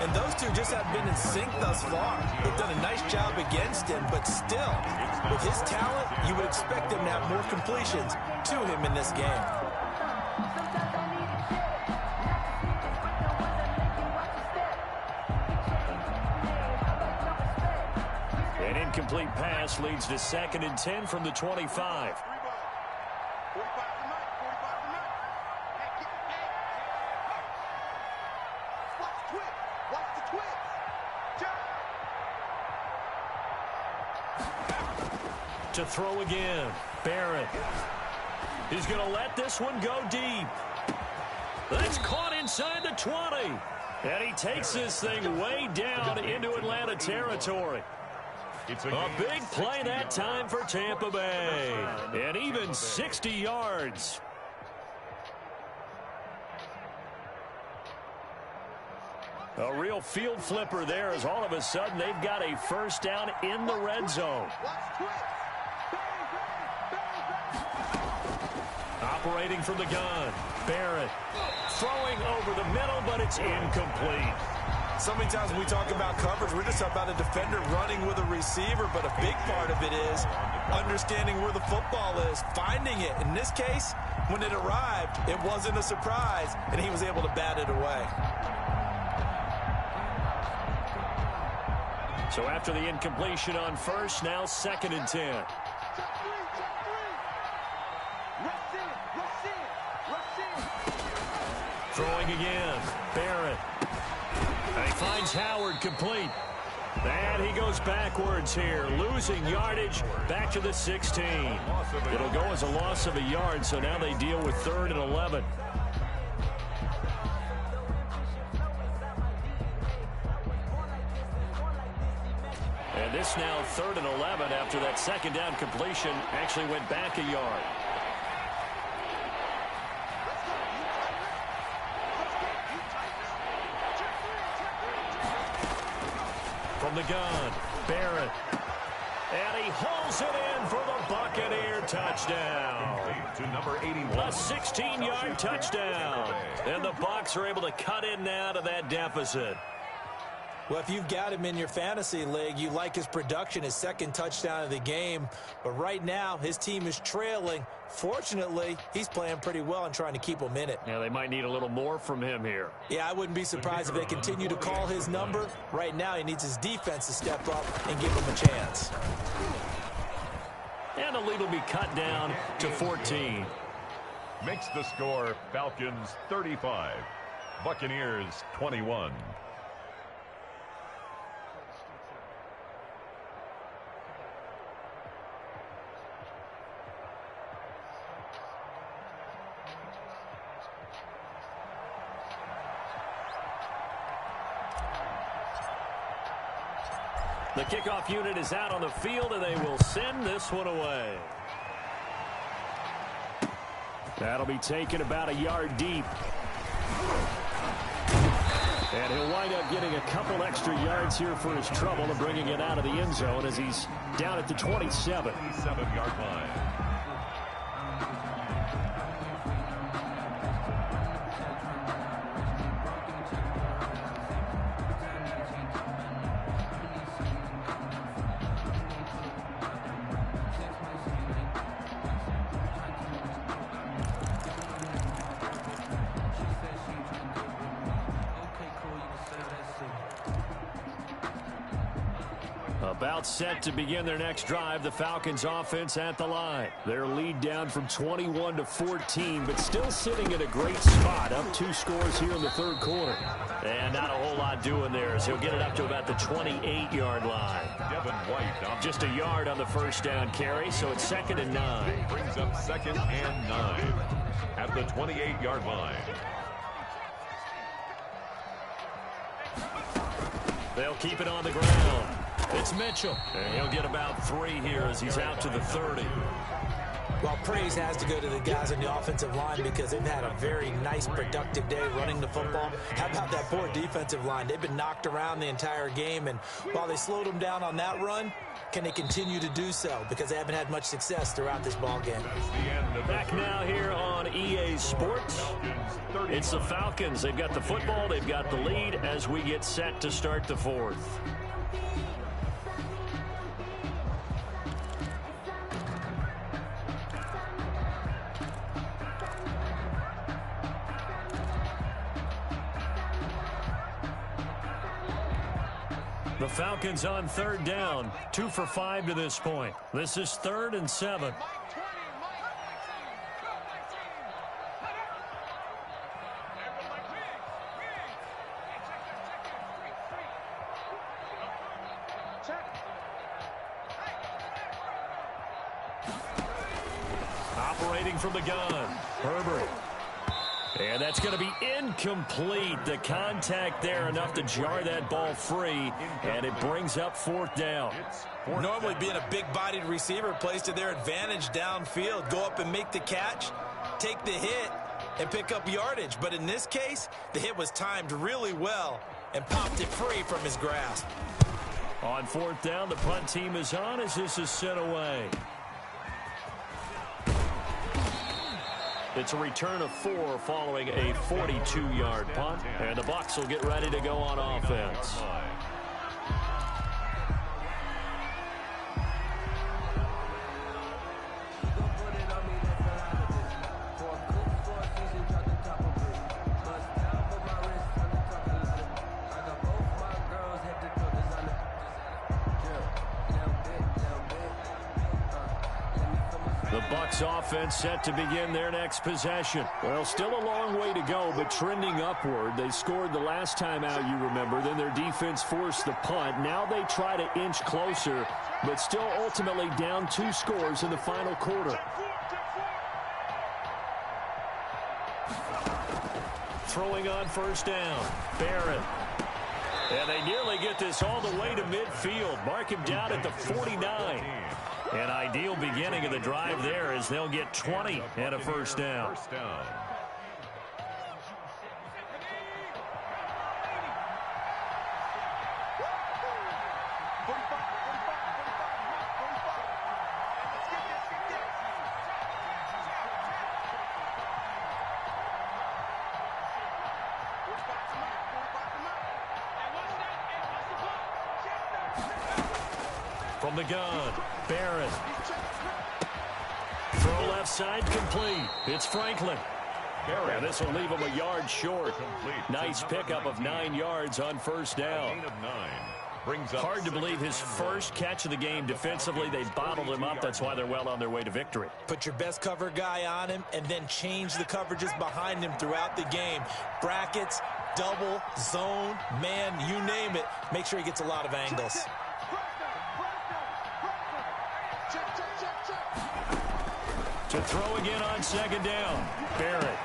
And those two just haven't been in sync thus far. They've done a nice job against him, but still, with his talent, you would expect them to have more completions to him in this game. An incomplete pass leads to 2nd and 10 from the 25. To throw again. Barrett. He's going to let this one go deep. That's caught inside the 20. And he takes this thing way down into Atlanta territory. It's A big play that time for Tampa Bay. And even 60 yards. A real field flipper there as all of a sudden they've got a first down in the red zone. Operating from the gun. Barrett throwing over the middle, but it's incomplete. So many times when we talk about coverage, we're just talking about a defender running with a receiver, but a big part of it is understanding where the football is, finding it. In this case, when it arrived, it wasn't a surprise, and he was able to bat it away. So after the incompletion on first, now 2nd and 10. Throwing again. Barrett. And he finds Howard complete. And he goes backwards here, losing yardage back to the 16. It'll go as a loss of a yard, so now they deal with 3rd and 11. And this now 3rd and 11 after that 2nd down completion actually went back a yard. From the gun, Barrett. And he hauls it in for the Buccaneer touchdown. To number 81. A 16-yard touchdown. And the Bucs are able to cut in now to that deficit. Well, if you've got him in your fantasy league, you like his production, his 2nd touchdown of the game. But right now, his team is trailing. Fortunately, he's playing pretty well and trying to keep them in it. Yeah, they might need a little more from him here. Yeah, I wouldn't be surprised if they continue to call his number. Right now, he needs his defense to step up and give him a chance. And the lead will be cut down to 14. Makes the score Falcons 35, Buccaneers 21. The kickoff unit is out on the field, and they will send this one away. That'll be taken about a yard deep. And he'll wind up getting a couple extra yards here for his trouble and bringing it out of the end zone as he's down at the 27. 27-yard line. About set to begin their next drive, the Falcons offense at the line. Their lead down from 21 to 14, but still sitting in a great spot, up 2 scores here in the 3rd quarter. And not a whole lot doing there, as he'll get it up to about the 28-yard line. Devin White just a yard on the first down carry, so it's 2nd and 9. brings up 2nd and 9 at the 28-yard line. They'll keep it on the ground. It's Mitchell, and he'll get about 3 here as he's out to the 30. Well, praise has to go to the guys on the offensive line because they've had a very nice, productive day running the football. How about that poor defensive line? They've been knocked around the entire game, and while they slowed them down on that run, can they continue to do so? Because they haven't had much success throughout this ball game. Back now here on EA Sports. It's the Falcons. They've got the football. They've got the lead as we get set to start the 4th. The Falcons on 3rd down, 2 for 5 to this point. This is 3rd and 7. Operating from the gun, Herbert. And that's going to be incomplete. The contact there enough to jar that ball free, and it brings up 4th down. Normally being a big-bodied receiver plays to their advantage downfield. Go up and make the catch, take the hit, and pick up yardage. But in this case, the hit was timed really well and popped it free from his grasp. On 4th down, the punt team is on as this is sent away. It's a return of 4 following a 42-yard punt, and the Bucs will get ready to go on offense. Offense set to begin their next possession. Well, still a long way to go, but trending upward. They scored the last time out, you remember. Then their defense forced the punt. Now they try to inch closer, but still ultimately down 2 scores in the final quarter. Throwing on 1st down, Barrett. And they nearly get this all the way to midfield. Mark him down at the 49. An ideal beginning of the drive there as they'll get 20 and a 1st down. From the gun, Barrett. Throw left side complete. It's Franklin. And this will leave him a yard short. Nice pickup of 9 yards on 1st down. Hard to believe his first catch of the game defensively. They bottled him up. That's why they're well on their way to victory. Put your best cover guy on him and then change the coverages behind him throughout the game. Brackets, double, zone, man, you name it. Make sure he gets a lot of angles. To throw again on 2nd down. Barrett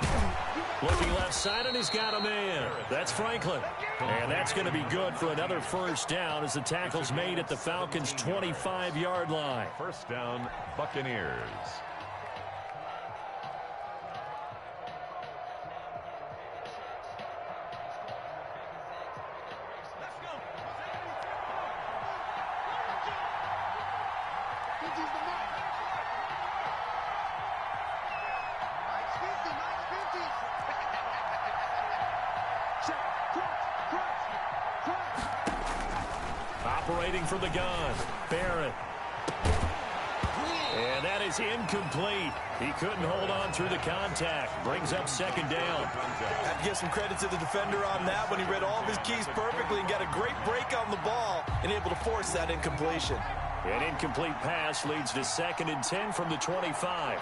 looking left side, and he's got a man. That's Franklin. And that's going to be good for another 1st down as the tackle's made at the Falcons' 25-yard line. 1st down, Buccaneers. Operating from the gun, Barrett. And that is incomplete. He couldn't hold on through the contact. Brings up 2nd down. I have to give some credit to the defender on that when he read all of his keys perfectly and got a great break on the ball and able to force that incompletion. An incomplete pass leads to 2nd and 10 from the 25.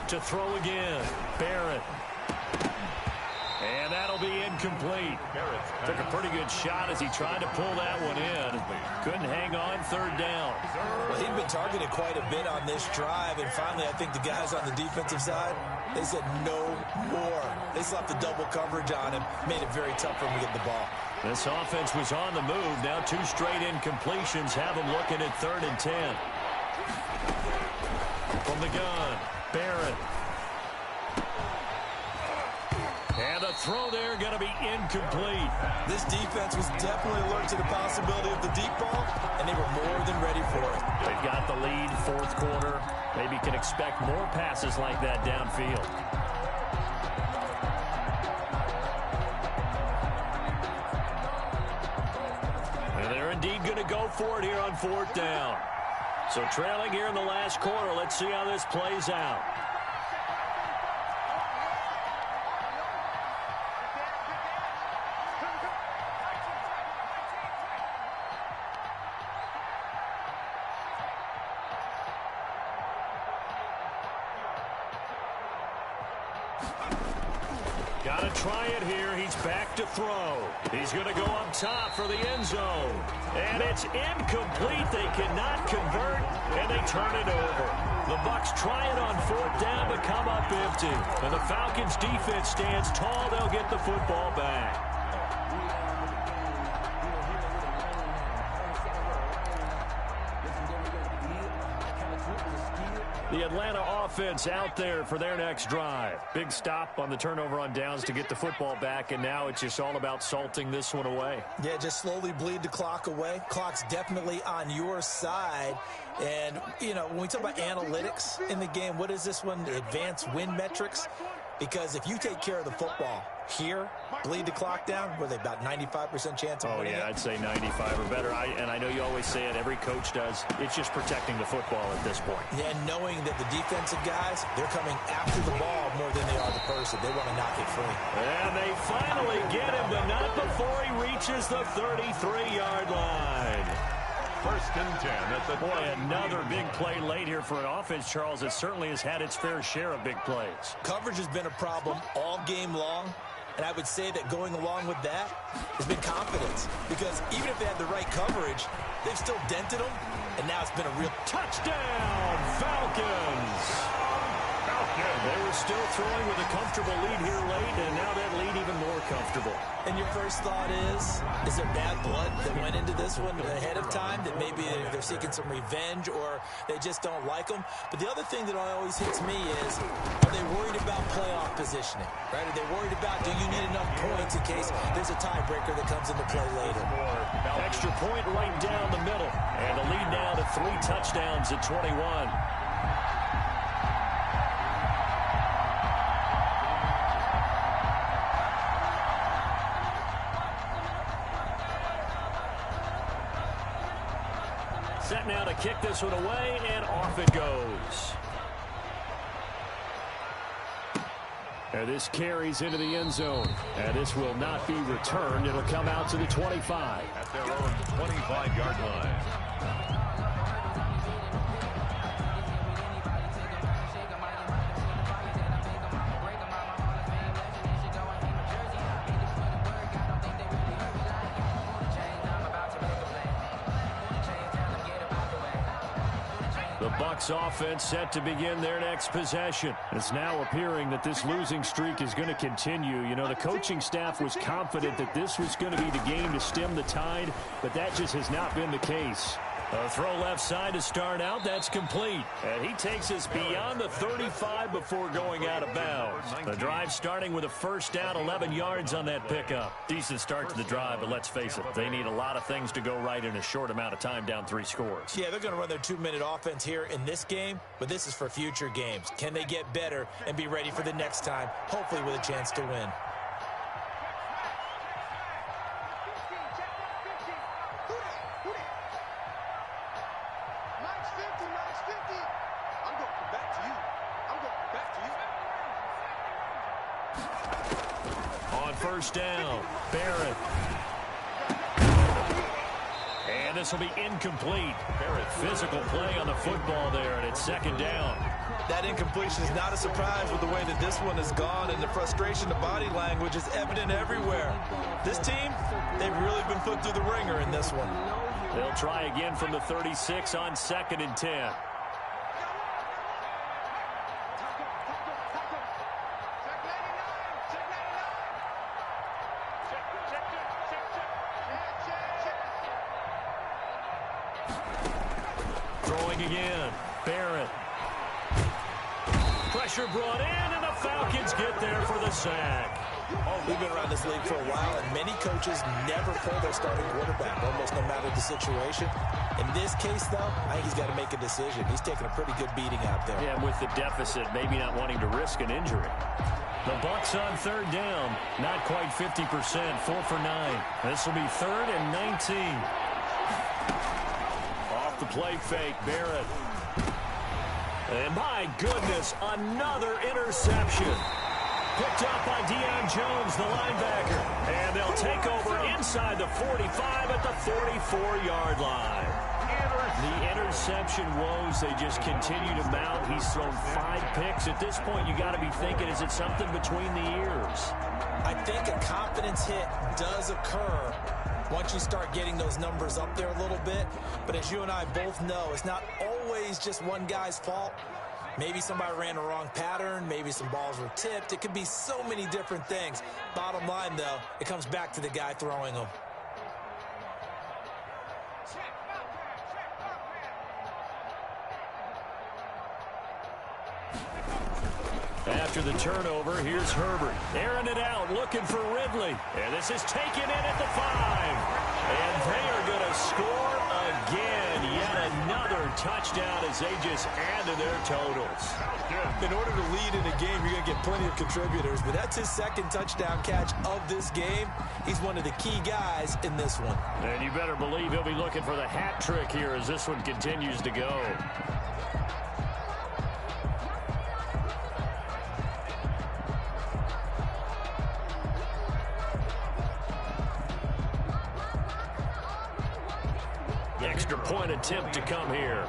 To throw again, Barrett. And that'll be incomplete. Took a pretty good shot as he tried to pull that one in. Couldn't hang on 3rd down. Well, he'd been targeted quite a bit on this drive, and finally I think the guys on the defensive side, they said no more. They slapped the double coverage on him, made it very tough for him to get the ball. This offense was on the move. Now 2 straight incompletions have them looking at 3rd and 10. From the gun, Barrett. And the throw there going to be incomplete. This defense was definitely alert to the possibility of the deep ball, and they were more than ready for it. They've got the lead, 4th quarter. Maybe can expect more passes like that downfield. And they're indeed going to go for it here on 4th down. So trailing here in the last quarter. Let's see how this plays out. Got to try it here. He's back to throw. He's going to go up top for the end zone. And it's incomplete. They cannot convert, and they turn it over. The Bucs try it on 4th down, but come up empty. And the Falcons defense stands tall. They'll get the football back. The Atlanta offense out there for their next drive. Big stop on the turnover on downs to get the football back, and now it's just all about salting this one away. Yeah, just slowly bleed the clock away. Clock's definitely on your side. And, you know, when we talk about analytics in the game, what is this one? Advanced win metrics? Because if you take care of the football here, bleed the clock down, were they about 95% chance of winning? Oh, yeah, I'd say 95 or better. And I know you always say it, every coach does. It's just protecting the football at this point. Yeah, knowing that the defensive guys, they're coming after the ball more than they are the person. They want to knock it free. And they finally get him, but not before he reaches the 33-yard line. 1st and 10. That's a boy, another big play late here for an offense, Charles, that certainly has had its fair share of big plays. Coverage has been a problem all game long, and I would say that going along with that has been confidence, because even if they had the right coverage, they've still dented them, and now it's been a real touchdown, Falcons. They were still throwing with a comfortable lead here late, and now that lead even more comfortable. And your first thought is there bad blood that went into this one ahead of time, that maybe they're seeking some revenge or they just don't like them? But the other thing that always hits me is, are they worried about playoff positioning? Right? Are they worried about, do you need enough points in case there's a tiebreaker that comes into play later? Extra point right down the middle. And the lead now to 3 touchdowns at 21. Set now to kick this one away, and off it goes. And this carries into the end zone. And this will not be returned. It'll come out to the 25. At their own 25-yard line. Bucs offense set to begin their next possession. It's now appearing that this losing streak is going to continue. You know, the coaching staff was confident that this was going to be the game to stem the tide, but that just has not been the case. A throw left side to start out. That's complete. And he takes us beyond the 35 before going out of bounds. The drive starting with a 1st down, 11 yards on that pickup. Decent start to the drive, but let's face it, they need a lot of things to go right in a short amount of time, down 3 scores. Yeah, they're going to run their 2-minute offense here in this game, but this is for future games. Can they get better and be ready for the next time, hopefully with a chance to win? On 1st down, Barrett. And this will be incomplete. Barrett, physical play on the football there, and it's 2nd down. That incompletion is not a surprise with the way that this one has gone, and the frustration, the body language is evident everywhere. This team, they've really been put through the ringer in this one. They'll try again from the 36 on 2nd and 10. Throwing again, Barrett. Pressure brought in, and the Falcons get there for the sack. Oh, we've been around this league for a while, and many coaches never pull their starting quarterback, almost no matter the situation. In this case, though, I think he's got to make a decision. He's taking a pretty good beating out there. Yeah, with the deficit, maybe not wanting to risk an injury. The Bucs on 3rd down, not quite 50%, 4 for 9. This will be 3rd and 19. Off the play fake, Barrett. And my goodness, another interception. Picked up by Deion Jones, the linebacker. And they'll take over inside the 45 at the 44-yard line. The interception woes, they just continue to mount. He's thrown 5 picks. At this point, you got to be thinking, is it something between the ears? I think a confidence hit does occur once you start getting those numbers up there a little bit. But as you and I both know, it's not always just one guy's fault. Maybe somebody ran a wrong pattern. Maybe some balls were tipped. It could be so many different things. Bottom line, though, it comes back to the guy throwing them. After the turnover, here's Herbert. Airing it out, looking for Ridley. And this is taken in at the 5. And they are going to score again. Yet another touchdown as they just add to their totals. In order to lead in a game, you're going to get plenty of contributors. But that's his second touchdown catch of this game. He's one of the key guys in this one. And you better believe he'll be looking for the hat trick here as this one continues to go. Extra point attempt to come here.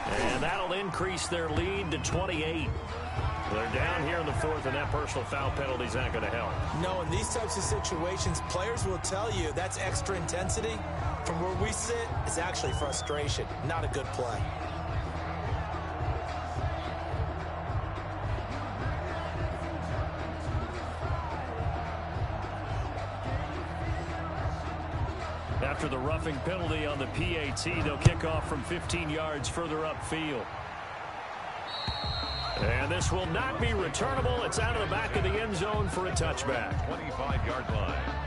And that'll increase their lead to 28. They're down here in the 4th, and that personal foul penalty is not going to help. No, in these types of situations, players will tell you that's extra intensity. From where we sit, it's actually frustration, not a good play. After the roughing penalty on the PAT, they'll kick off from 15 yards further upfield. And this will not be returnable. It's out of the back of the end zone for a touchback. 25-yard line.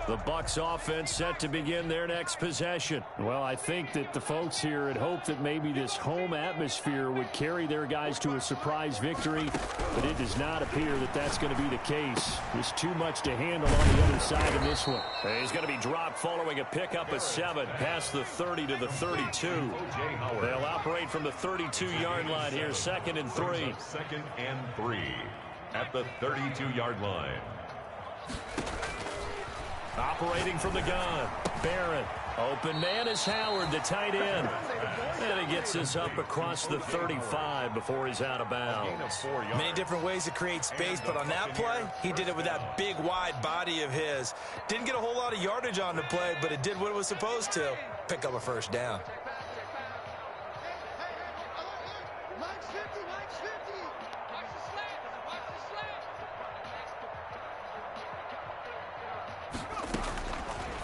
The Bucs offense set to begin their next possession. Well, I think that the folks here had hoped that maybe this home atmosphere would carry their guys to a surprise victory, but it does not appear that that's going to be the case. There's too much to handle on the other side of this one. He's going to be dropped following a pickup of 7 past the 30 to the 32. They'll operate from the 32-yard line here, 2nd and 3. 2nd and 3 at the 32-yard line. Operating from the gun, Barrett. Open man is Howard, the tight end. And he gets this up across the 35 before he's out of bounds. Many different ways to create space, but on that play, he did it with that big, wide body of his. Didn't get a whole lot of yardage on the play, but it did what it was supposed to. Pick up a first down.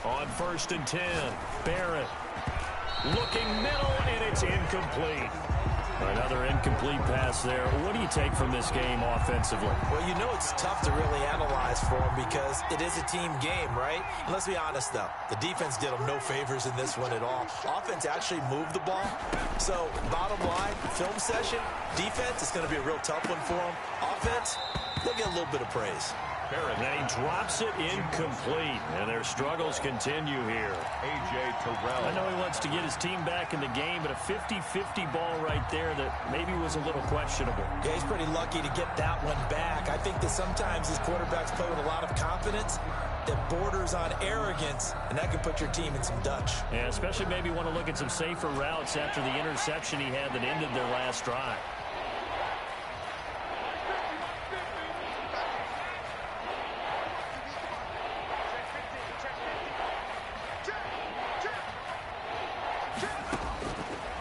On 1st and 10, Barrett looking middle, and it's incomplete. Another incomplete pass there. What do you take from this game offensively? Well, you know it's tough to really analyze for them because it is a team game, right? And let's be honest, though. The defense did them no favors in this one at all. Offense actually moved the ball. So, bottom line, film session, defense is going to be a real tough one for them. Offense, they'll get a little bit of praise. And he drops it incomplete, and their struggles continue here. A.J. Terrell. I know he wants to get his team back in the game, but a 50-50 ball right there that maybe was a little questionable. Yeah, he's pretty lucky to get that one back. I think that sometimes these quarterbacks play with a lot of confidence that borders on arrogance, and that can put your team in some Dutch. Yeah, especially maybe want to look at some safer routes after the interception he had that ended their last drive.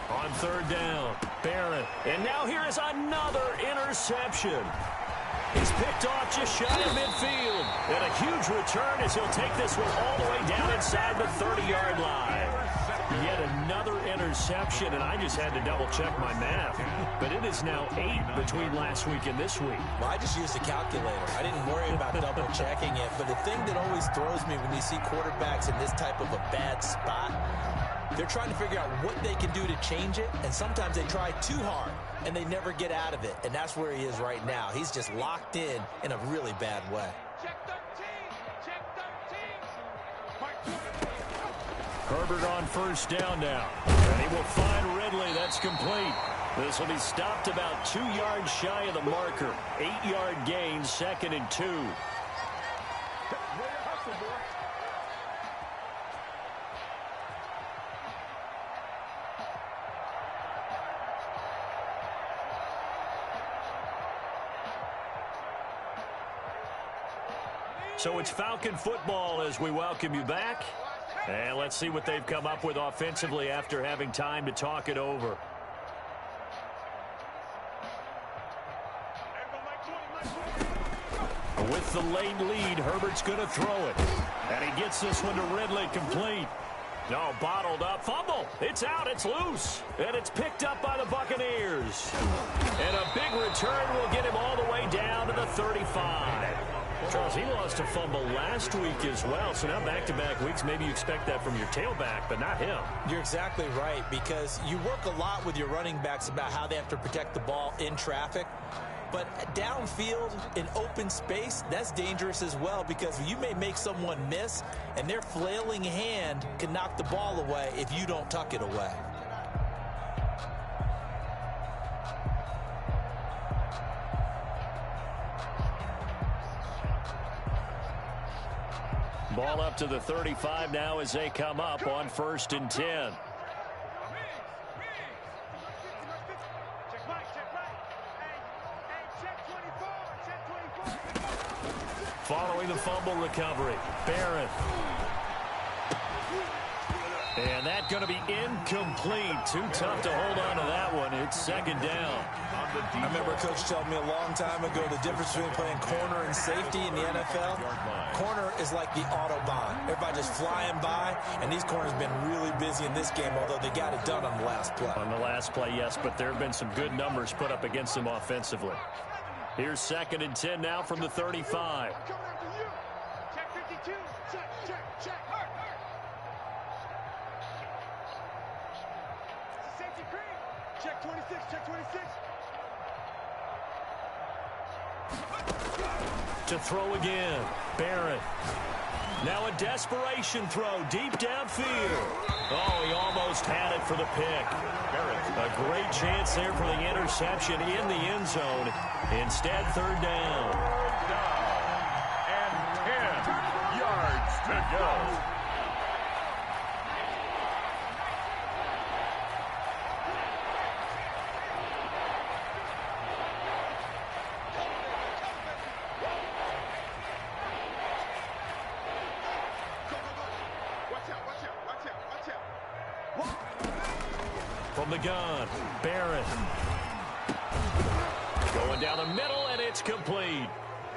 On 3rd down, Barrett. And now here is another interception. He's picked off just shy of midfield. And a huge return as he'll take this one all the way down inside the 30-yard line. Yet another interception. interception, and I just had to double-check my math. But it is now 8 between last week and this week. Well, I just used a calculator. I didn't worry about double-checking it. But the thing that always throws me when you see quarterbacks in this type of a bad spot, they're trying to figure out what they can do to change it, and sometimes they try too hard, and they never get out of it. And that's where he is right now. He's just locked in a really bad way. Check 13. Check 13. Herbert on first down now. And he will find Ridley. That's complete. This will be stopped about 2 yards shy of the marker. 8-yard gain, 2nd and 2. So it's Falcon football as we welcome you back. And let's see what they've come up with offensively after having time to talk it over. With the late lead, Herbert's going to throw it. And he gets this one to Ridley, complete. No, bottled up. Fumble. It's out. It's loose. And it's picked up by the Buccaneers. And a big return will get him all the way down to the 35. Charles, he lost a fumble last week as well, so now back-to-back weeks, maybe you expect that from your tailback, but not him. You're exactly right, because you work a lot with your running backs about how they have to protect the ball in traffic, but downfield in open space, that's dangerous as well, because you may make someone miss, and their flailing hand can knock the ball away if you don't tuck it away. Ball up to the 35 now as they come up on 1st and 10. Following the fumble recovery, Barrett. And that's going to be incomplete. Too tough to hold on to that one. It's 2nd down. I remember a coach telling me a long time ago the difference between playing corner and safety in the NFL. Corner is like the Autobahn. Everybody just flying by, and these corners have been really busy in this game, although they got it done on the last play. On the last play, yes, but there have been some good numbers put up against them offensively. Here's 2nd and 10 now from the 35. Check 52. Check, check, check. Safety green. Check 26. Check 26. To throw again, Barrett. Now a desperation throw deep downfield. Oh, he almost had it for the pick. A great chance there for the interception in the end zone. Instead, 3rd down. And 10 yards to go. From the gun, Barrett. Going down the middle, and it's complete.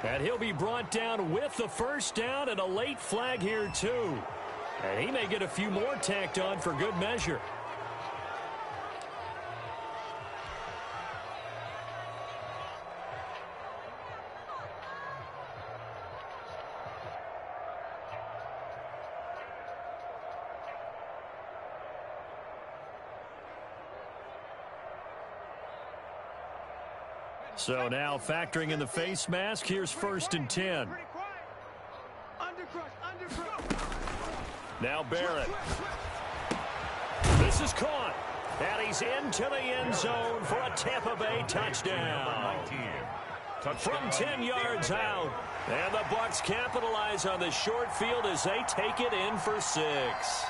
And he'll be brought down with the 1st down and a late flag here, too. And he may get a few more tacked on for good measure. So now factoring in the face mask, here's 1st and 10. Now Barrett. This is caught. And he's into the end zone for a Tampa Bay touchdown. From 10 yards out. And the Bucs capitalize on the short field as they take it in for 6.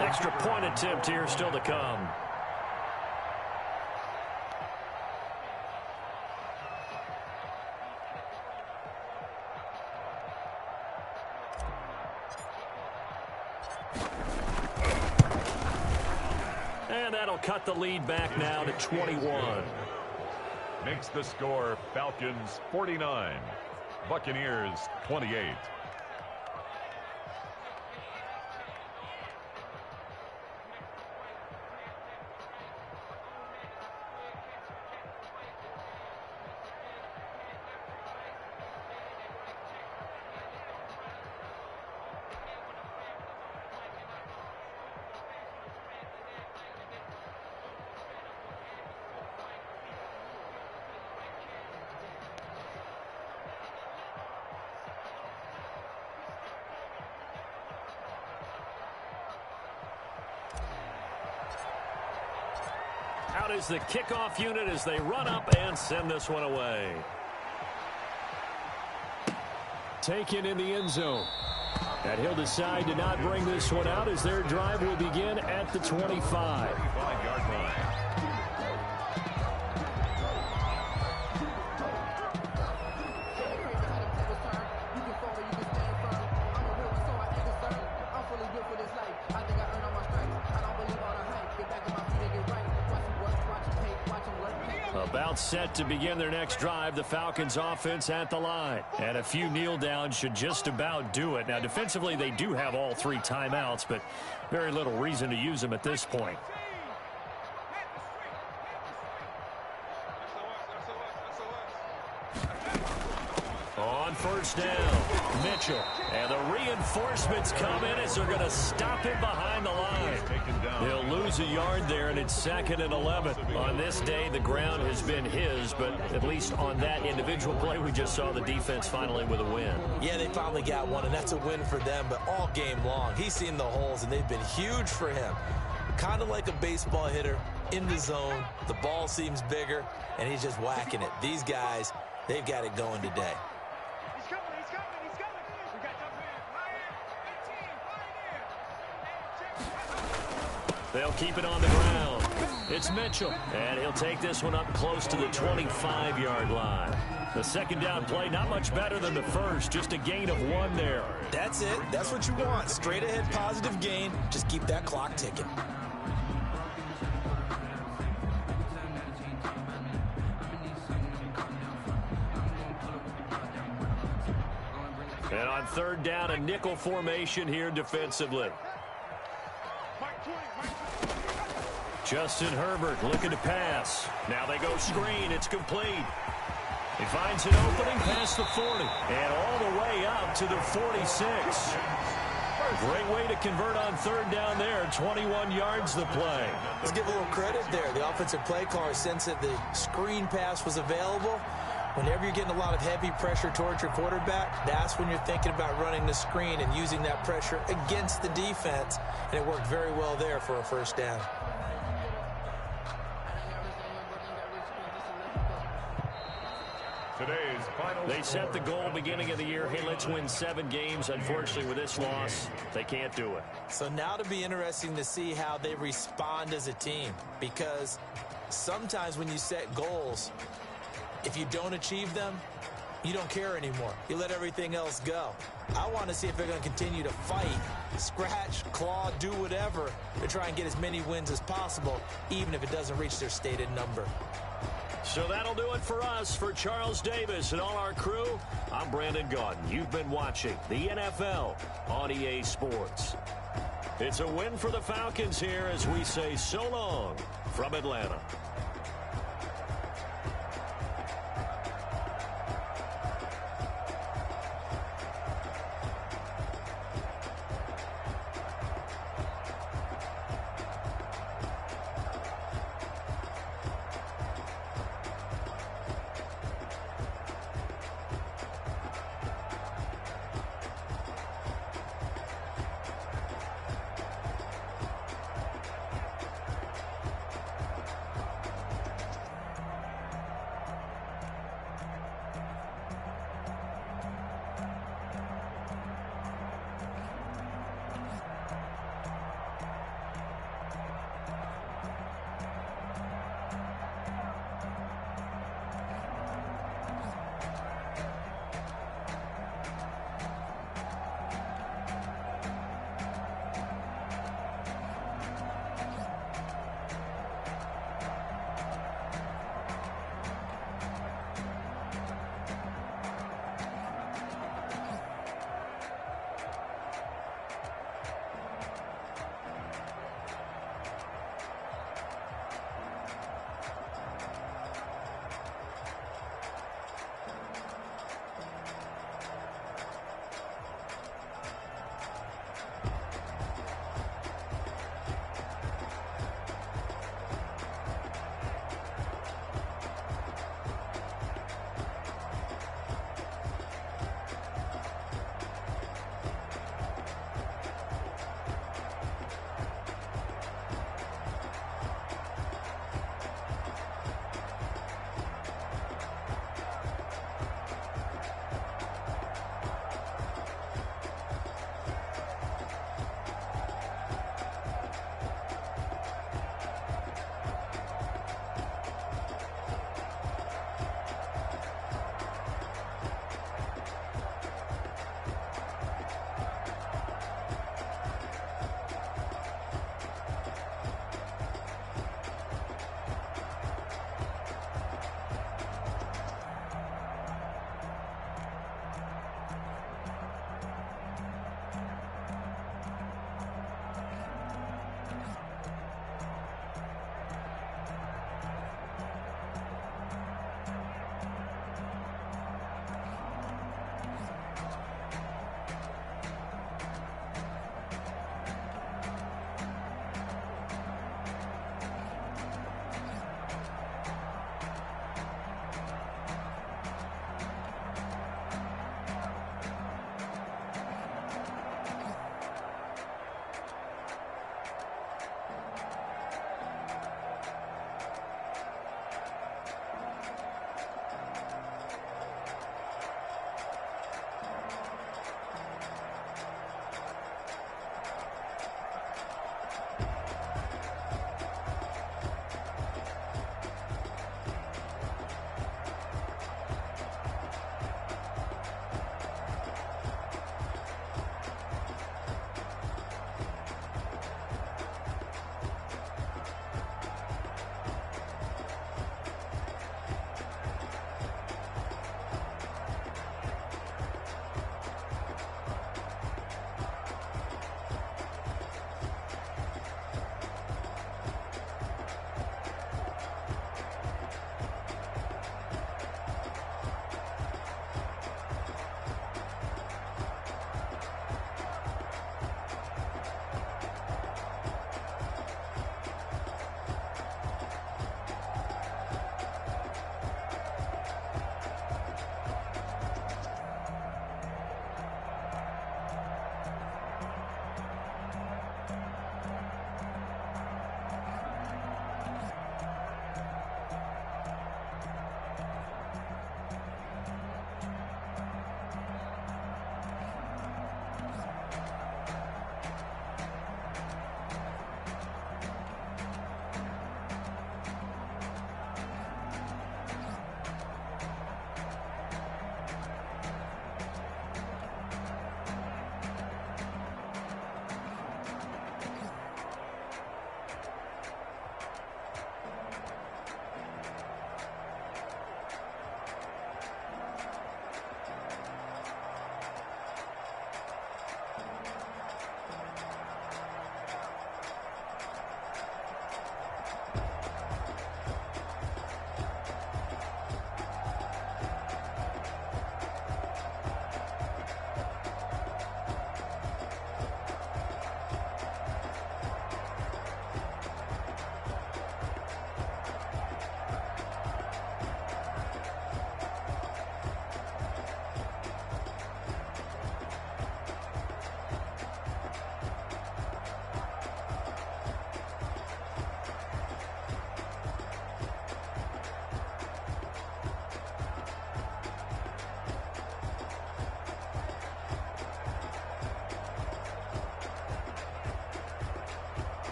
Extra point attempt here still to come. And that'll cut the lead back now to 21. makes the score Falcons 49, Buccaneers 28. Out is the kickoff unit as they run up and send this one away. Taken in the end zone. And he'll decide to not bring this one out as their drive will begin at the 25. 35-yard line. About set to begin their next drive, the Falcons offense at the line. And a few kneel downs should just about do it. Now, defensively, they do have all 3 timeouts, but very little reason to use them at this point. On first down, Mitchell. And the reinforcements come in as they're going to stop him behind the line. He'll lose a yard there, and it's 2nd and 11. On this day, the ground has been his, but at least on that individual play, we just saw the defense finally with a win. Yeah, they finally got one, and that's a win for them, but all game long, he's seen the holes, and they've been huge for him. Kind of like a baseball hitter in the zone. The ball seems bigger, and he's just whacking it. These guys, they've got it going today. They'll keep it on the ground. It's Mitchell, and he'll take this one up close to the 25-yard line. The second down play, not much better than the first, just a gain of 1 there. That's it. That's what you want. Straight ahead positive gain. Just keep that clock ticking. And on third down, a nickel formation here defensively. Justin Herbert looking to pass. Now they go screen. It's complete. He finds an opening past the 40 and all the way up to the 46. Great way to convert on third down there. 21 yards the play. Let's give a little credit there. The offensive play caller sensed that the screen pass was available. Whenever you're getting a lot of heavy pressure towards your quarterback, that's when you're thinking about running the screen and using that pressure against the defense. And it worked very well there for a first down. They set the goal beginning of the year. Hey, let's win 7 games. Unfortunately, with this loss, they can't do it. So now to be interesting to see how they respond as a team. Because sometimes when you set goals, if you don't achieve them, you don't care anymore. You let everything else go. I want to see if they're going to continue to fight, scratch, claw, do whatever to try and get as many wins as possible, even if it doesn't reach their stated number. So that'll do it for us. For Charles Davis and all our crew, I'm Brandon Gaudin. You've been watching the NFL on EA Sports. It's a win for the Falcons here as we say so long from Atlanta.